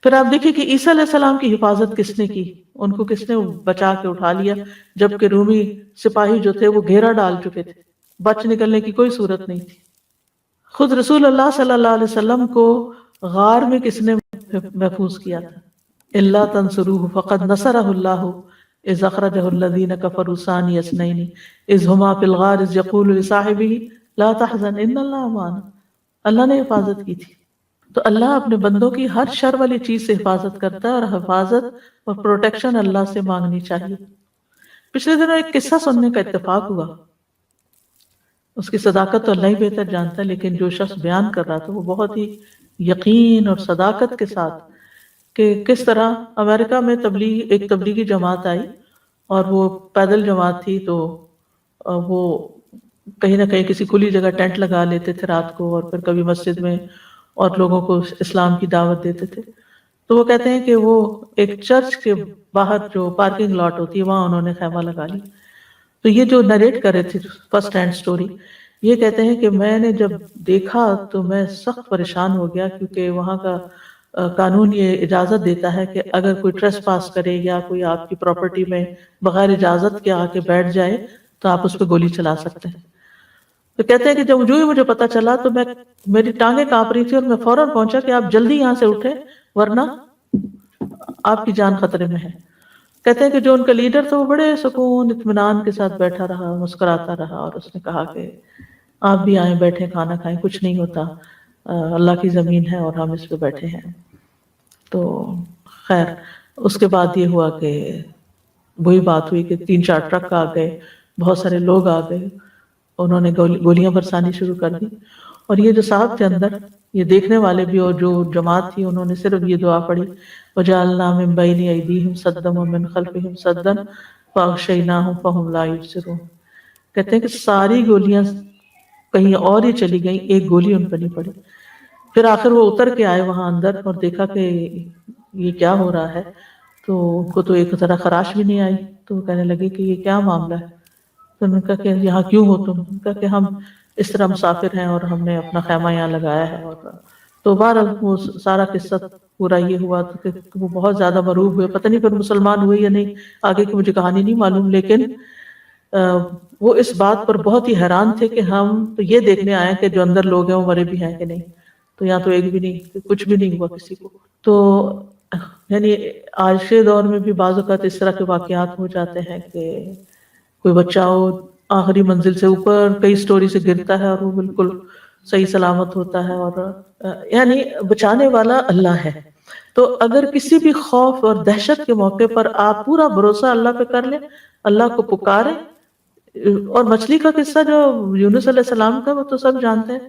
[SPEAKER 1] پھر آپ دیکھیں کہ عیسیٰ علیہ السلام کی حفاظت کس نے کی؟ ان کو کس نے بچا کے اٹھا لیا جبکہ رومی سپاہی جو تھے وہ گھیرا ڈال چکے تھے، بچ نکلنے کی کوئی صورت نہیں تھی۔ خود رسول اللہ صلی اللہ علیہ وسلم کو غار میں کس نے محفوظ کیا تھا؟ الا تنصروه فقد نصرہ اللہ اذ اخرجہ الذین کفروا ثانی اثنین اذ ہما فی الغار اذ یقول لصاحبہ لا تحزن ان اللہ معنا، اللہ نے حفاظت کی تھی۔ تو اللہ اپنے بندوں کی ہر شر والی چیز سے حفاظت کرتا ہے، اور حفاظت اور پروٹیکشن اللہ سے مانگنی چاہیے۔ پچھلے دنوں ایک قصہ سننے کا اتفاق ہوا، اس کی صداقت تو اللہ ہی بہتر جانتا ہے، لیکن جو شخص بیان کر رہا تھا وہ بہت ہی یقین اور صداقت کے ساتھ کہ کس طرح امریکہ میں ایک تبلیغی جماعت آئی، اور وہ پیدل جماعت تھی، تو وہ کہیں نہ کہیں کسی کھلی جگہ ٹینٹ لگا لیتے تھے رات کو، اور پھر کبھی مسجد میں اور لوگوں کو اسلام کی دعوت دیتے تھے۔ تو وہ کہتے ہیں کہ وہ ایک چرچ کے باہر جو پارکنگ لاٹ ہوتی ہے وہاں انہوں نے خیمہ لگا لی۔ تو یہ جو نریٹ کر رہے تھے فرسٹ ہینڈ سٹوری، یہ کہتے ہیں کہ میں نے جب دیکھا تو میں سخت پریشان ہو گیا، کیونکہ وہاں کا قانون یہ اجازت دیتا ہے کہ اگر کوئی ٹریس پاس کرے یا کوئی آپ کی پراپرٹی میں بغیر اجازت کے آ کے بیٹھ جائے تو آپ اس پہ گولی چلا سکتے ہیں۔ تو کہتے ہیں کہ جب جو ہی مجھے پتا چلا تو میری ٹانگیں کانپ رہی تھی، اور میں فوراً پہنچا کہ آپ جلدی یہاں سے اٹھیں ورنہ آپ کی جان خطرے میں ہے۔ کہتے ہیں کہ جو ان کا لیڈر تھا وہ بڑے سکون اطمینان کے ساتھ بیٹھا رہا، مسکراتا رہا، اور اس نے کہا کہ آپ بھی آئیں، بیٹھیں، کھانا کھائیں، کچھ نہیں ہوتا، اللہ کی زمین ہے اور ہم اس پہ بیٹھے ہیں۔ تو خیر اس کے بعد یہ ہوا کہ وہی بات ہوئی کہ 3-4 ٹرک آ گئے، بہت سارے لوگ آ گئے، انہوں نے گولیاں برسانی شروع کر دی، اور یہ جو صاحب تھے اندر، یہ دیکھنے والے بھی اور جو جماعت تھی انہوں نے صرف یہ دعا پڑھی، وَجَعَلْنَا مِن بَيْنِ أَيْدِيهِمْ سَدًّا وَمِن خَلْفِهِمْ سَدًّا فَأَغْشَيْنَاهُمْ فَهُمْ لَا يُبْصِرُونَ۔ کہتے ہیں کہ ساری گولیاں کہیں اور ہی چلی گئیں، ایک گولی ان پر نہیں پڑی۔ پھر آخر وہ اتر کے آئے وہاں اندر اور دیکھا کہ یہ کیا ہو رہا ہے، تو ان کو تو ایک طرح خراش بھی نہیں آئی، تو وہ کہنے لگے کہ یہ کیا معاملہ ہے؟ تو انہوں نے کہا کہ یہاں کیوں ہو تم؟ انہوں نے کہا کہ ہم اس طرح مسافر ہیں اور ہم نے اپنا خیمہ یہاں لگایا ہے، اور تو بہرحال وہ سارا قصہ پورا یہ ہوا کہ وہ بہت زیادہ مرعوب ہوئے، پتہ نہیں پھر مسلمان ہوئے یا نہیں، آگے کی مجھے کہانی نہیں معلوم، لیکن وہ اس بات پر بہت ہی حیران تھے کہ ہم تو یہ دیکھنے آئے کہ جو اندر لوگ ہیں وہ مرے بھی ہیں کہ نہیں، تو یہاں تو ایک بھی نہیں، کچھ بھی نہیں ہوا کسی کو۔ تو یعنی آج کے دور میں بھی بعض اوقات اس طرح کے واقعات ہو جاتے ہیں کہ کوئی بچہ ہو آخری منزل سے اوپر کئی سٹوری سے گرتا ہے اور وہ بالکل صحیح سلامت ہوتا ہے، اور یعنی بچانے والا اللہ ہے۔ تو اگر کسی بھی خوف اور دہشت کے موقع پر آپ پورا بھروسہ اللہ پہ کر لیں، اللہ کو پکاریں، اور مچھلی کا قصہ جو یونس علیہ السلام کا وہ تو سب جانتے ہیں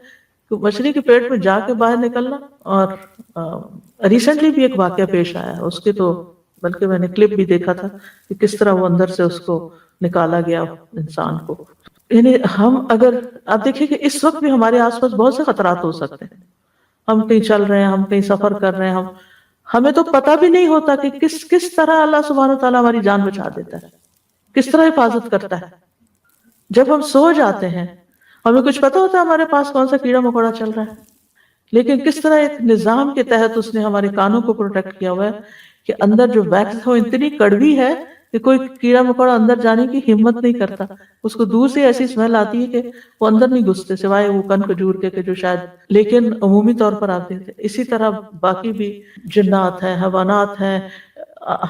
[SPEAKER 1] کہ مچھلی کے پیٹ میں جا کے باہر نکلنا، اور ریسنٹلی بھی ایک واقعہ پیش آیا اس کے، تو بلکہ میں نے کلپ بھی دیکھا تھا کہ کس طرح وہ اندر سے اس کو نکالا گیا انسان کو۔ یعنی ہم اگر آپ دیکھیں کہ اس وقت بھی ہمارے آس پاس بہت سے خطرات ہو سکتے ہیں، ہم کہیں چل رہے ہیں، ہم کہیں سفر کر رہے ہیں، ہمیں تو پتہ بھی نہیں ہوتا کہ کس طرح اللہ سبحانہ وتعالیٰ ہماری جان بچا دیتا ہے، کس طرح حفاظت کرتا ہے۔ جب ہم سو جاتے ہیں ہمیں کچھ پتہ ہوتا ہے ہمارے پاس کون سا کیڑا مکوڑا چل رہا ہے، لیکن کس طرح ایک نظام کے تحت اس نے ہمارے کانوں کو پروٹیکٹ کیا ہوا ہے کہ اندر جو ویکس ہے اتنی کڑوی ہے کہ کوئی کیڑا مکوڑا اندر جانے کی ہمت نہیں کرتا، اس کو دور سے ایسی اسمیل آتی ہے کہ وہ اندر نہیں گھستے سوائے وہ کن کھجور کے جو شاید، لیکن عمومی طور پر آتے تھے۔ اسی طرح باقی بھی جنات ہیں، حیوانات ہیں۔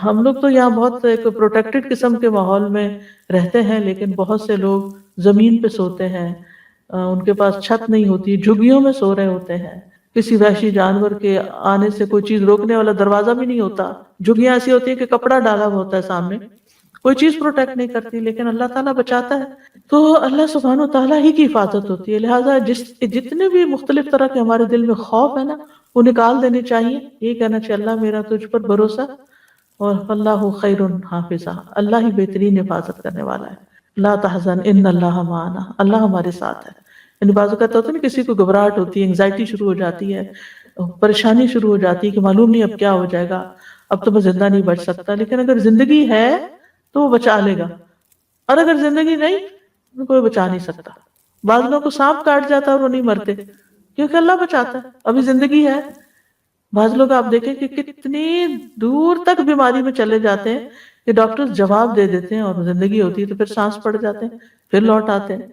[SPEAKER 1] ہم لوگ تو یہاں بہت ایک پروٹیکٹڈ قسم کے ماحول میں رہتے ہیں، لیکن بہت سے لوگ زمین پہ سوتے ہیں، ان کے پاس چھت نہیں ہوتی، جھگیوں میں سو رہے ہوتے ہیں، کسی وحشی جانور کے آنے سے کوئی چیز روکنے والا دروازہ بھی نہیں ہوتا، جھگیاں ایسی ہوتی ہیں کہ کپڑا ڈالا ہوا ہوتا ہے سامنے، کوئی چیز پروٹیکٹ نہیں کرتی، لیکن اللہ تعالیٰ بچاتا ہے۔ تو اللہ سبحانہ و تعالیٰ ہی کی حفاظت ہوتی ہے، لہٰذا جتنے بھی مختلف طرح کے ہمارے دل میں خوف ہے نا وہ نکال دینے چاہیے، یہ کہنا چاہیے اللہ میرا تجھ پر بھروسہ، اور اللہ خیر حافظہ، اللہ ہی بہترین حفاظت کرنے والا ہے۔ لا تحزن ان اللہ معنا، اللہ ہمارے ساتھ ہے۔ یعنی بعض اوقات ہوتا ہے نا کسی کو گھبراہٹ ہوتی ہے، انگزائٹی شروع ہو جاتی ہے، پریشانی شروع ہو جاتی ہے کہ معلوم نہیں اب کیا ہو جائے گا، اب تو میں زندہ نہیں بچ سکتا، لیکن اگر زندگی ہے تو وہ بچا لے گا، اور اگر زندگی نہیں تو کوئی بچا نہیں سکتا۔ بعض لوگوں کو سانپ کاٹ جاتا ہے اور وہ نہیں مرتے کیونکہ اللہ بچاتا ہے، ابھی زندگی ہے۔ بعض لوگ آپ دیکھیں کہ کتنی دور تک بیماری میں چلے جاتے ہیں کہ ڈاکٹر جواب دے دیتے ہیں اور زندگی ہوتی ہے تو پھر سانس پڑ جاتے ہیں، پھر لوٹ آتے ہیں۔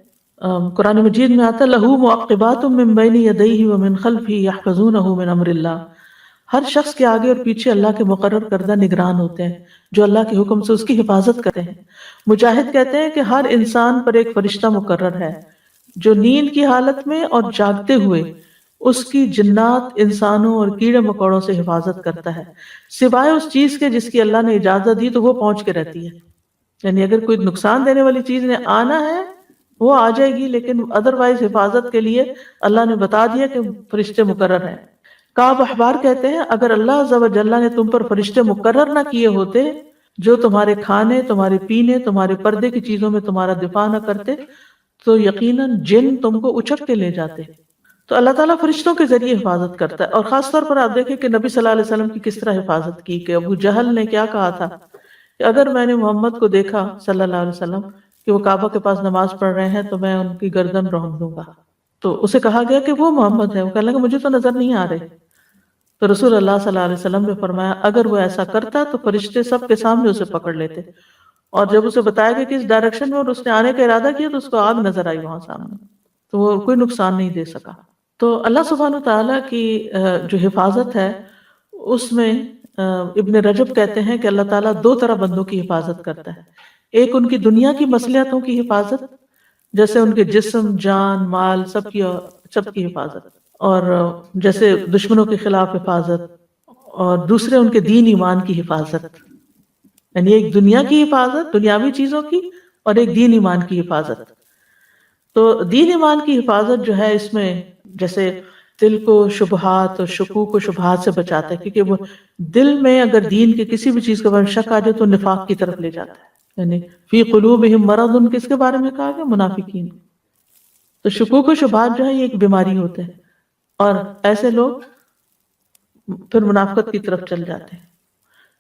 [SPEAKER 1] قرآن مجید میں آتا ہے لَهُ مُعَقِّبَاتٌ مِّن بَيْنِ يَدَيْهِ وَمِن خَلْفِهِ يَحْفَظُونَهُ مِنْ أَمْرِ اللَّهِ، ہر شخص کے آگے اور پیچھے اللہ کے مقرر کردہ نگران ہوتے ہیں جو اللہ کے حکم سے اس کی حفاظت کرتے ہیں۔ مجاہد کہتے ہیں کہ ہر انسان پر ایک فرشتہ مقرر ہے جو نیند کی حالت میں اور جاگتے ہوئے اس کی جنات، انسانوں اور کیڑے مکوڑوں سے حفاظت کرتا ہے، سوائے اس چیز کے جس کی اللہ نے اجازت دی تو وہ پہنچ کے رہتی ہے۔ یعنی اگر کوئی نقصان دینے والی چیز نے آنا ہے وہ آ جائے گی، لیکن ادروائز حفاظت کے لیے اللہ نے بتا دیا کہ فرشتے مقرر ہیں۔ کعب احبار کہتے ہیں اگر اللہ عز و جل نے تم پر فرشتے مقرر نہ کیے ہوتے جو تمہارے کھانے، تمہارے پینے، تمہارے پردے کی چیزوں میں تمہارا دفاع نہ کرتے تو یقیناً جن تم کو اچک کے لے جاتے۔ تو اللہ تعالیٰ فرشتوں کے ذریعے حفاظت کرتا ہے، اور خاص طور پر آپ دیکھیں کہ نبی صلی اللہ علیہ وسلم کی کس طرح حفاظت کی، کہ ابو جہل نے کیا کہا تھا کہ اگر میں نے محمد کو دیکھا صلی اللہ علیہ وسلم کہ وہ کعبہ کے پاس نماز پڑھ رہے ہیں تو میں ان کی گردن رون دوں گا۔ تو اسے کہا گیا کہ وہ محمد ہے، وہ کہنے لگا مجھے تو نظر نہیں آ رہے۔ تو رسول اللہ صلی اللہ علیہ وسلم نے فرمایا اگر وہ ایسا کرتا تو فرشتے سب کے سامنے اسے پکڑ لیتے، اور جب اسے بتایا کہ کس ڈائریکشن میں اور اس نے آنے کا ارادہ کیا تو اس کو آگ نظر آئی وہاں سامنے، تو وہ کوئی نقصان نہیں دے سکا۔ تو اللہ سبحانہ وتعالیٰ کی جو حفاظت ہے اس میں ابن رجب کہتے ہیں کہ اللہ تعالیٰ دو طرح بندوں کی حفاظت کرتا ہے، ایک ان کی دنیا کی مصلحتوں کی حفاظت جیسے ان کے جسم، جان، مال سب کی حفاظت، اور جیسے دشمنوں کے خلاف حفاظت، اور دوسرے ان کے دین ایمان کی حفاظت۔ یعنی ایک دنیا کی حفاظت دنیاوی چیزوں کی، اور ایک دین ایمان کی حفاظت. تو دین ایمان کی حفاظت جو ہے اس میں جیسے دل کو شبہات اور شکوک و شبہات سے بچاتا ہے، کیونکہ وہ دل میں اگر دین کے کسی بھی چیز کے بارے میں شک آ جائے تو نفاق کی طرف لے جاتا ہے. یعنی فی قلوبہم مرض، کس کے بارے میں کہا گیا؟ منافقین. تو شکوک و شبہات جو ہے یہ ایک بیماری ہوتے ہیں، اور ایسے لوگ پھر منافقت کی طرف چل جاتے ہیں.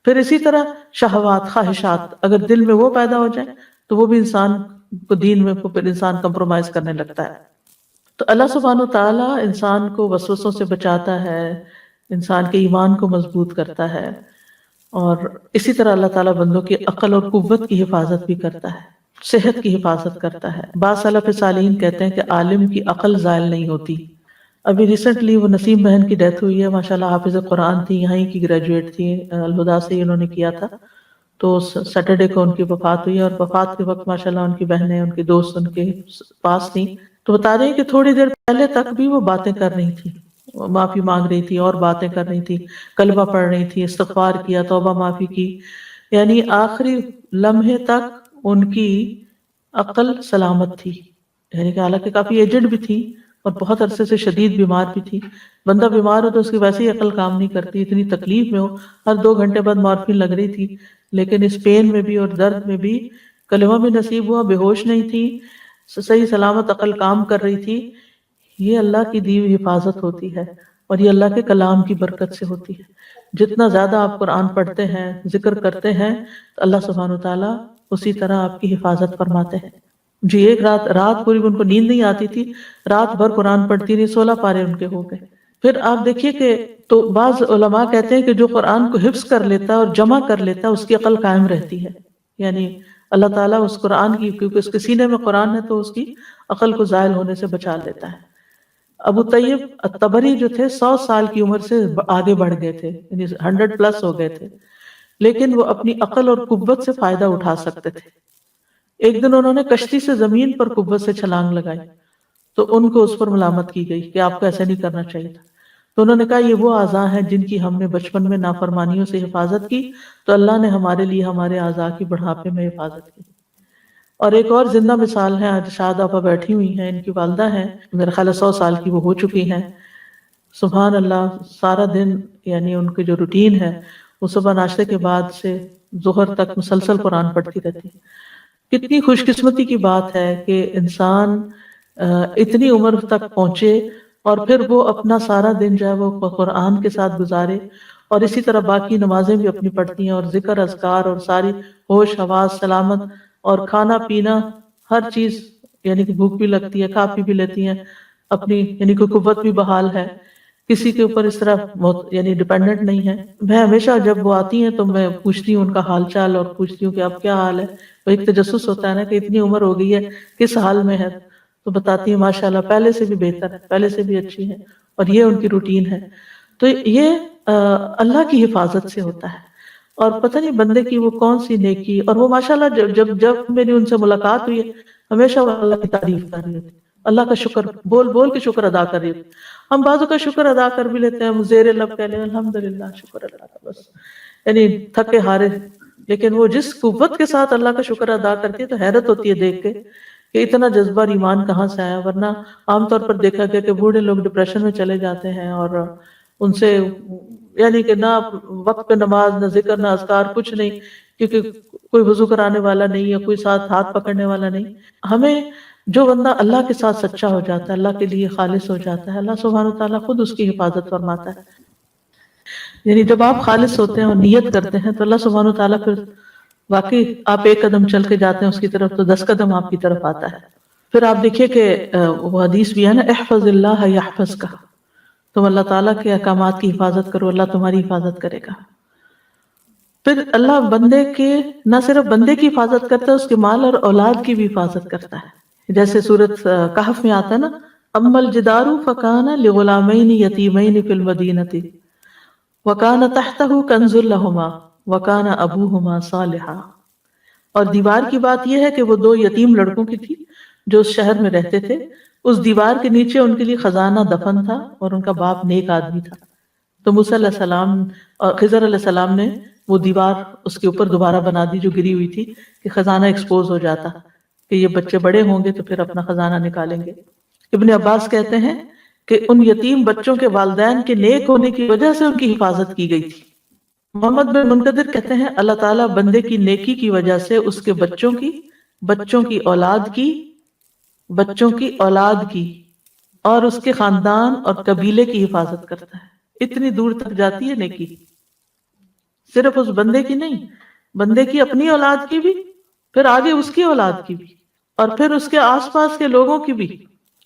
[SPEAKER 1] پھر اسی طرح شہوات، خواہشات اگر دل میں وہ پیدا ہو جائے تو وہ بھی انسان کو دین میں پھر انسان کمپرومائز کرنے لگتا ہے. تو اللہ سبحانہ وتعالی انسان کو وسوسوں سے بچاتا ہے، انسان کے ایمان کو مضبوط کرتا ہے، اور اسی طرح اللہ تعالیٰ بندوں کی عقل اور قوت کی حفاظت بھی کرتا ہے، صحت کی حفاظت کرتا ہے. بعض سلف صالحین کہتے ہیں کہ عالم کی عقل زائل نہیں ہوتی. ابھی ریسنٹلی وہ نسیم بہن کی ڈیتھ ہوئی ہے، ماشاءاللہ حافظ قرآن تھی، یہیں کی گریجویٹ تھی، الہدا سے ہی انہوں نے کیا تھا. تو سیٹرڈے کو ان کی وفات ہوئی، اور وفات کے وقت ماشاءاللہ ان کی بہنیں، ان کے دوست ان کے پاس تھیں. تو بتا رہے ہیں کہ تھوڑی دیر پہلے تک بھی وہ باتیں کر رہی تھی، معافی مانگ رہی تھی اور باتیں کر رہی تھی، کلمہ پڑھ رہی تھی، استغفار کیا، توبہ معافی کی. یعنی آخری لمحے تک ان کی عقل سلامت تھی. یعنی کہ حالانکہ کافی ایجڈ بھی تھی اور بہت عرصے سے شدید بیمار بھی تھی. بندہ بیمار ہو تو اس کی ویسے ہی عقل کام نہیں کرتی، اتنی تکلیف میں ہو، ہر 2 گھنٹے بعد مارفین لگ رہی تھی، لیکن اس پین میں بھی اور درد میں بھی کلمہ بھی نصیب ہوا، بے ہوش نہیں تھی، صحیح سلامت عقل کام کر رہی تھی. یہ اللہ کی دی ہوئی حفاظت ہوتی ہے، اور یہ اللہ کے کلام کی برکت سے ہوتی ہے. جتنا زیادہ آپ قرآن پڑھتے ہیں، ذکر کرتے ہیں، تو اللہ سبحانہ وتعالیٰ اسی طرح آپ کی حفاظت فرماتے ہیں. جی ایک رات پوری ان کو نیند نہیں آتی تھی، رات بھر قرآن پڑھتی رہی، 16 پارے ان کے ہو گئے. پھر آپ دیکھیے کہ تو بعض علماء کہتے ہیں کہ جو قرآن کو حفظ کر لیتا ہے اور جمع کر لیتا ہے اس کی عقل قائم رہتی ہے. یعنی اللہ تعالیٰ اس قرآن کی، کیونکہ اس کے سینے میں قرآن ہے، تو اس کی عقل کو زائل ہونے سے بچا لیتا ہے. ابو طیب الطبری جو تھے 100 سال کی عمر سے آگے بڑھ گئے تھے، یعنی 100 پلس ہو گئے تھے، لیکن وہ اپنی عقل اور قوت سے فائدہ اٹھا سکتے تھے. ایک دن انہوں نے کشتی سے زمین پر قوت سے چھلانگ لگائی تو ان کو اس پر ملامت کی گئی کہ آپ کو ایسا نہیں کرنا چاہیے تھا. تو انہوں نے کہا یہ وہ اعضاء ہیں جن کی ہم نے بچپن میں نافرمانیوں سے حفاظت کی، تو اللہ نے ہمارے لیے ہمارے اعضاء کی بڑھاپے میں حفاظت کی. اور ایک اور زندہ مثال ہے، آج شاہد آپا بیٹھی ہوئی ہیں، ان کی والدہ ہیں، میرے خیال ہے 100 سال کی وہ ہو چکی ہیں. سبحان اللہ، سارا دن یعنی ان کی جو روٹین ہے وہ صبح ناشتے کے بعد سے ظہر تک مسلسل قرآن پڑھتی رہتی ہے. کتنی خوش قسمتی کی بات ہے کہ انسان اتنی عمر تک پہنچے اور پھر وہ اپنا سارا دن جو ہے وہ قرآن کے ساتھ گزارے، اور اسی طرح باقی نمازیں بھی اپنی پڑھتی ہیں، اور ذکر اذکار اور ساری ہوش حواس سلامت، اور کھانا پینا ہر چیز، یعنی کہ بھوک بھی لگتی ہے، کھا پی بھی لیتی ہیں اپنی، یعنی کہ قوت بھی بحال ہے، کسی کے اوپر اس طرح یعنی ڈیپینڈنٹ نہیں ہے. میں ہمیشہ جب وہ آتی ہیں تو میں پوچھتی ہوں ان کا حال چال، اور پوچھتی ہوں کہ اب کیا حال ہے. وہ ایک تجسس ہوتا ہے نا کہ اتنی عمر ہو گئی ہے کس حال میں ہے، تو بتاتی ہیں ماشاءاللہ پہلے سے بھی بہتر ہے، پہلے سے بھی اچھی ہے، اور یہ ان کی روٹین ہے. تو یہ اللہ کی حفاظت سے ہوتا ہے. اور پتہ نہیں بندے کی وہ کون سی نیکی، اور وہ ماشاءاللہ جب میری ان سے ملاقات ہوئی ہے ہمیشہ وہ اللہ کی تعریف کر رہی ہوتی، اللہ کا شکر بول بول کے شکر ادا کر رہی ہوتی. ہم بعضوں کا شکر ادا کر بھی لیتے ہیں، زیر لب کہہ لیں الحمدللہ شکر اللہ کا، بس یعنی تھکے ہارے. لیکن وہ جس قوت کے ساتھ اللہ کا شکر ادا کرتی ہے تو حیرت ہوتی ہے دیکھ کے کہ اتنا جذبہ اور ایمان کہاں سے آیا. ورنہ عام طور پر دیکھا گیا کہ بوڑھے لوگ ڈپریشن میں چلے جاتے ہیں، اور ان سے یعنی کہ نہ وقت پہ نماز، نہ ذکر، نہ اذکار، کچھ نہیں، کیونکہ کوئی وضو کرانے والا نہیں ہے، کوئی ساتھ ہاتھ پکڑنے والا نہیں. ہمیں جو بندہ اللہ کے ساتھ سچا ہو جاتا ہے، اللہ کے لیے خالص ہو جاتا ہے، اللہ سبحانہ تعالیٰ خود اس کی حفاظت فرماتا ہے. یعنی جب آپ خالص ہوتے ہیں اور نیت کرتے ہیں تو اللہ سبحانہ تعالیٰ پھر واقعی آپ ایک قدم چل کے جاتے ہیں اس کی طرف تو 10 قدم آپ کی طرف آتا ہے. پھر آپ دیکھیے کہ وہ حدیث بھی ہے نا، احفظ اللہ یحفظ کا، تم اللہ تعالیٰ کے احکامات کی حفاظت کرو، اللہ تمہاری حفاظت کرے گا. پھر اللہ بندے کے نہ صرف بندے کی حفاظت کرتا ہے، اس کے مال اور اولاد کی بھی حفاظت کرتا ہے. جیسے سورۃ کہف میں آتا ہے نا، اما الجدار فکان لغلامین یتیمین فی المدینۃ وکان تحتہ کنز لہما وکان ابوہما صالحا. اور دیوار کی بات یہ ہے کہ وہ 2 یتیم لڑکوں کی تھی جو اس شہر میں رہتے تھے. اس دیوار کے نیچے ان کے لیے خزانہ دفن تھا اور ان کا باپ نیک آدمی تھا. تو موسیٰ علیہ السلام اور خضر علیہ السلام نے وہ دیوار اس کے اوپر دوبارہ بنا دی جو گری ہوئی تھی کہ خزانہ ایکسپوز ہو جاتا. کہ یہ بچے بڑے ہوں گے تو پھر اپنا خزانہ نکالیں گے۔ ابن عباس کہتے ہیں کہ ان یتیم بچوں کے والدین کے نیک ہونے کی وجہ سے ان کی حفاظت کی گئی تھی۔ محمد بن منقدر کہتے ہیں اللہ تعالیٰ بندے کی نیکی کی وجہ سے اس کے بچوں کی، بچوں کی اولاد کی، بچوں کی اولاد کی اور اس کے خاندان اور قبیلے کی حفاظت کرتا ہے۔ اتنی دور تک جاتی ہے نیکی، صرف اس بندے کی نہیں، بندے کی اپنی اولاد کی بھی، پھر آگے اس کی اولاد کی بھی، اور پھر اس کے آس پاس کے لوگوں کی بھی،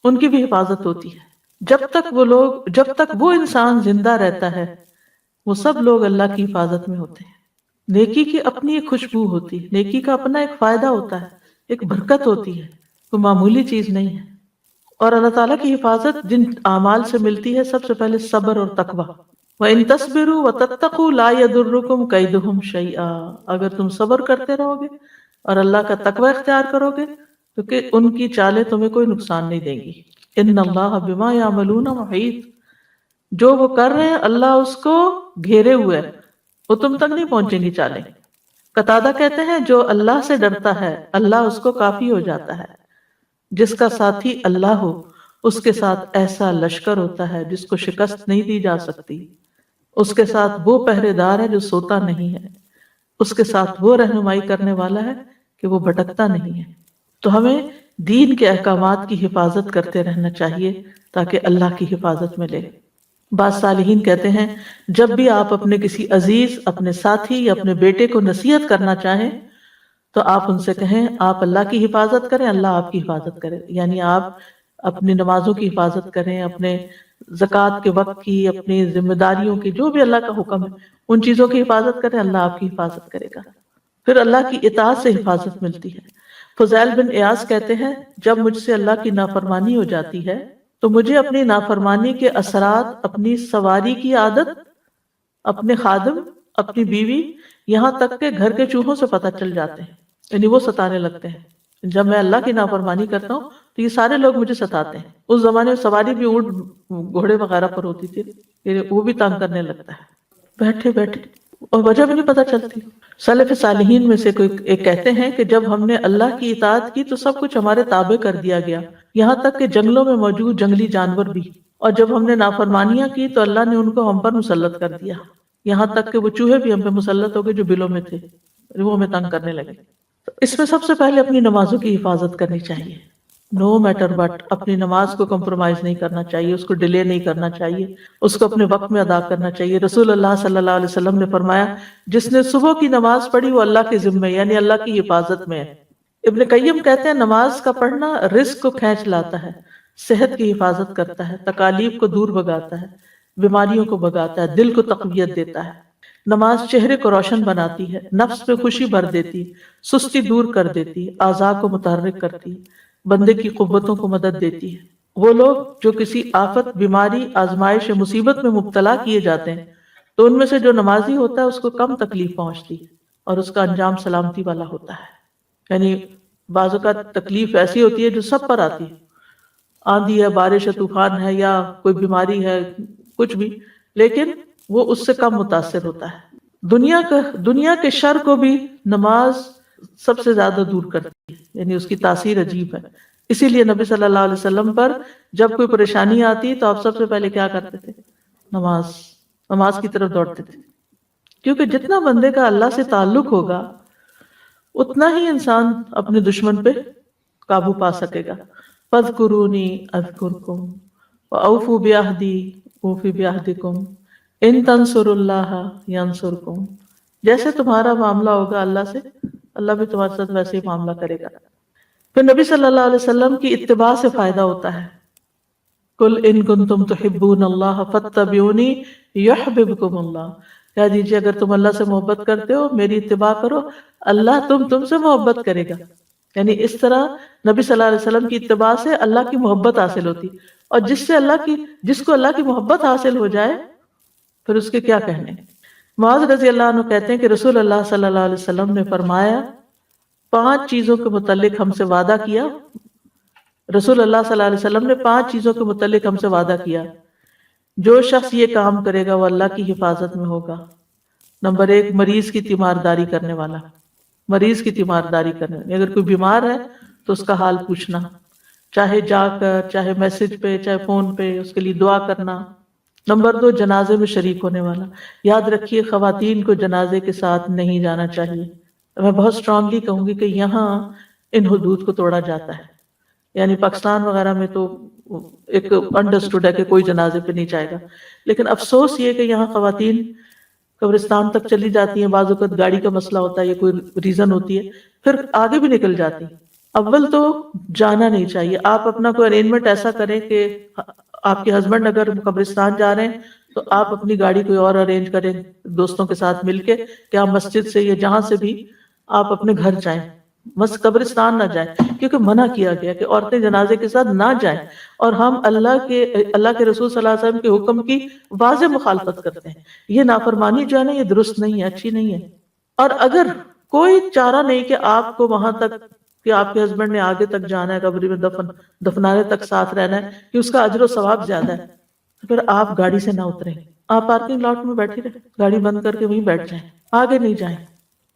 [SPEAKER 1] ان کی بھی حفاظت ہوتی ہے۔ جب تک وہ انسان زندہ رہتا ہے وہ سب لوگ اللہ کی حفاظت میں ہوتے ہیں۔ نیکی کی اپنی ایک خوشبو ہوتی ہے، نیکی کا اپنا ایک فائدہ ہوتا ہے، ایک برکت ہوتی ہے، کوئی معمولی چیز نہیں ہے۔ اور اللہ تعالیٰ کی حفاظت جن اعمال سے ملتی ہے، سب سے پہلے صبر اور تقوی۔ وَإِن تَصْبِرُوا وَتَتَّقُوا لَا يَضُرُّكُمْ كَيْدُهُمْ شَيْئًا، اگر تم صبر کرتے رہو گے اور اللہ کا تقوی اختیار کرو گے تو کہ ان کی چالیں تمہیں کوئی نقصان نہیں دیں گی۔ ان اللہ بما یعملون محیط، جو وہ کر رہے ہیں اللہ اس کو گھیرے ہوئے ہے، وہ تم تک نہیں پہنچیں گی چالیں۔ قتادہ کہتے ہیں جو اللہ سے ڈرتا ہے اللہ اس کو کافی ہو جاتا ہے، جس کا ساتھی اللہ ہو اس کے ساتھ ایسا لشکر ہوتا ہے جس کو شکست نہیں دی جا سکتی، اس کے ساتھ وہ پہرے دار ہے جو سوتا نہیں ہے، اس کے ساتھ وہ رہنمائی کرنے والا ہے کہ وہ بھٹکتا نہیں ہے۔ تو ہمیں دین کے احکامات کی حفاظت کرتے رہنا چاہیے تاکہ اللہ کی حفاظت ملے۔ بعض صالحین کہتے ہیں جب بھی آپ اپنے کسی عزیز، اپنے ساتھی یا اپنے بیٹے کو نصیحت کرنا چاہیں تو آپ ان سے کہیں آپ اللہ کی حفاظت کریں، اللہ آپ کی حفاظت کرے، یعنی آپ اپنی نمازوں کی حفاظت کریں، اپنے زکوٰۃ کے وقت کی، اپنی ذمہ داریوں کی، جو بھی اللہ کا حکم ہے ان چیزوں کی حفاظت کریں، اللہ آپ کی حفاظت کرے گا۔ پھر اللہ کی اطاعت سے حفاظت ملتی ہے۔ فضیل بن ایاز کہتے ہیں جب مجھ سے اللہ کی نافرمانی ہو جاتی ہے تو مجھے اپنی نافرمانی کے اثرات، اپنی سواری کی عادت، اپنے خادم، اپنی بیوی، یہاں تک کہ گھر کے چوہوں سے پتہ چل جاتے ہیں، یعنی وہ ستانے لگتے ہیں۔ جب میں اللہ کی نافرمانی کرتا ہوں تو یہ سارے لوگ مجھے ستاتے ہیں۔ اس زمانے میں سواری بھی اونٹ، گھوڑے وغیرہ پر ہوتی تھی، وہ بھی تنگ کرنے لگتا ہے بیٹھے بیٹھے، اور وجہ بھی نہیں پتہ چلتی۔ سلف صالحین میں سے کوئی ایک کہتے ہیں کہ جب ہم نے اللہ کی اطاعت کی تو سب کچھ ہمارے تابع کر دیا گیا، یہاں تک کہ جنگلوں میں موجود جنگلی جانور بھی، اور جب ہم نے نافرمانیاں کی تو اللہ نے ان کو ہم پر مسلط کر دیا، یہاں تک کہ وہ چوہے بھی ہم پہ مسلط ہو گئے جو بلوں میں تھے، وہ ہمیں تنگ کرنے لگے۔ تو اس میں سب سے پہلے اپنی نمازوں کی حفاظت کرنی چاہیے، نو میٹر بٹ اپنی نماز کو کمپرومائز نہیں کرنا چاہیے، اس کو ڈیلے نہیں کرنا چاہیے، اس کو اپنے وقت میں ادا کرنا چاہیے۔ رسول اللہ صلی اللہ علیہ وسلم نے فرمایا جس نے صبح کی نماز پڑھی وہ اللہ کے ذمے، یعنی اللہ کی حفاظت میں ہے۔ ابن قیم کہتے ہیں نماز کا پڑھنا رزق کو کھینچ لاتا ہے، صحت کی حفاظت کرتا ہے، تکالیف کو دور بھگاتا ہے، بیماریوں کو بھگاتا ہے، دل کو تقویت دیتا ہے۔ نماز چہرے کو روشن بناتی ہے، نفس پہ خوشی بھر دیتی، سستی دور کر دیتی، اعضاء کو متحرک کرتی، بندے کی قوتوں کو مدد دیتی ہے۔ وہ لوگ جو کسی آفت، بیماری، آزمائش یا مصیبت میں مبتلا کیے جاتے ہیں تو ان میں سے جو نمازی ہوتا ہے اس کو کم تکلیف پہنچتی ہے اور اس کا انجام سلامتی والا ہوتا ہے۔ یعنی بعض اوقات تکلیف ایسی ہوتی ہے جو سب پر آتی ہے، آندھی ہے، بارش ہے، طوفان ہے، یا کوئی بیماری ہے، کچھ بھی، لیکن وہ اس سے کم متاثر ہوتا ہے۔ دنیا کے شر کو بھی نماز سب سے زیادہ دور کرتی ہے، یعنی اس کی تاثیر عجیب ہے۔ اسی لیے نبی صلی اللہ علیہ وسلم پر جب کوئی پریشانی آتی تو آپ سب سے پہلے کیا کرتے تھے؟ نماز کی طرف دوڑتے تھے، کیونکہ جتنا بندے کا اللہ سے تعلق ہوگا اتنا ہی انسان اپنے دشمن پہ قابو پا سکے گا۔ فاذکرونی اذکرکم واوفوا بعہدی اوفی بعہدکم ان تنصروا اللہ ینصرکم، جیسے تمہارا معاملہ ہوگا اللہ سے، اللہ بھی تمہارے ساتھ ویسے ہی معاملہ کرے گا۔ پھر نبی صلی اللہ علیہ وسلم کی اتباع سے فائدہ ہوتا ہے۔ قل ان کنتم تحبون اللہ فاتبعونی یحببکم اللہ، کہہ دیجیے اگر تم اللہ سے محبت کرتے ہو میری اتباع کرو، اللہ تم سے محبت کرے گا۔ یعنی اس طرح نبی صلی اللہ علیہ وسلم کی اتباع سے اللہ کی محبت حاصل ہوتی، اور جس کو اللہ کی محبت حاصل ہو جائے پھر اس کے کیا کہنے۔ معاذ رضی اللہ عنہ کہتے ہیں کہ رسول اللہ صلی اللہ علیہ وسلم نے فرمایا 5 چیزوں کے متعلق ہم سے وعدہ کیا، رسول اللہ صلی اللہ علیہ وسلم نے 5 چیزوں کے متعلق ہم سے وعدہ کیا، جو شخص یہ کام کرے گا وہ اللہ کی حفاظت میں ہوگا۔ نمبر 1، مریض کی تیمارداری کرنے والا، مریض کی تیمارداری کرنے، اگر کوئی بیمار ہے تو اس کا حال پوچھنا، چاہے جا کر، چاہے میسج پہ، چاہے فون پہ، اس کے لیے دعا کرنا۔ نمبر 2، جنازے میں شریک ہونے والا۔ یاد رکھیے خواتین کو جنازے کے ساتھ نہیں جانا چاہیے۔ میں بہت اسٹرانگلی کہوں گی کہ یہاں ان حدود کو توڑا جاتا ہے، یعنی پاکستان وغیرہ میں تو ایک انڈرسٹوڈ ہے کہ کوئی جنازے پہ نہیں جائے گا، لیکن افسوس یہ کہ یہاں خواتین قبرستان تک چلی جاتی ہیں، بعض اوقات گاڑی کا مسئلہ ہوتا ہے یا کوئی ریزن ہوتی ہے، پھر آگے بھی نکل جاتی۔ اول تو جانا نہیں چاہیے۔ آپ اپنا کوئی ارینجمنٹ ایسا کریں کہ آپ کے ہسبینڈ اگر قبرستان جا رہے ہیں تو آپ اپنی گاڑی کوئی اور ارینج کریں دوستوں کے ساتھ مل کے، کہ آپ مسجد سے یا جہاں سے بھی آپ اپنے گھر جائیں، بس قبرستان نہ جائیں، کیونکہ منع کیا گیا کہ عورتیں جنازے کے ساتھ نہ جائیں، اور ہم اللہ کے رسول صلی اللہ علیہ وسلم کے حکم کی واضح مخالفت کرتے ہیں۔ یہ نافرمانی جو ہے نا، یہ درست نہیں ہے، اچھی نہیں ہے۔ اور اگر کوئی چارہ نہیں کہ آپ کو وہاں تک کہ آپ کے ہسبینڈ نے آگے تک جانا ہے، قبر میں دفنانے تک ساتھ رہنا ہے کہ اس کا اجر و ثواب زیادہ ہے، تو پھر آپ گاڑی سے نہ اتریں، آپ پارکنگ لاٹ میں بیٹھی رہیں، گاڑی بند کر کے وہیں بیٹھ جائیں، آگے نہیں جائیں،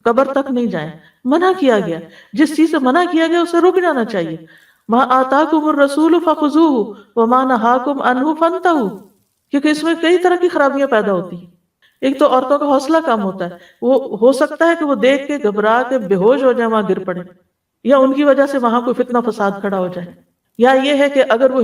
[SPEAKER 1] قبر تک نہیں جائیں۔ منع کیا گیا، جس چیز سے منع کیا گیا اسے رک جانا چاہیے۔ ما آتاکم الرسول فخذوہ وما نہاکم عنہ فانتہوا، کیونکہ اس میں کئی طرح کی خرابیاں پیدا ہوتی ہیں۔ ایک تو عورتوں کا حوصلہ کم ہوتا ہے، وہ ہو سکتا ہے کہ وہ دیکھ کے گھبرا کے بے ہوش ہو جائے، وہاں گر پڑے، یا ان کی وجہ سے وہاں کوئی فتنہ فساد کھڑا ہو جائے، یا یہ ہے کہ اگر وہ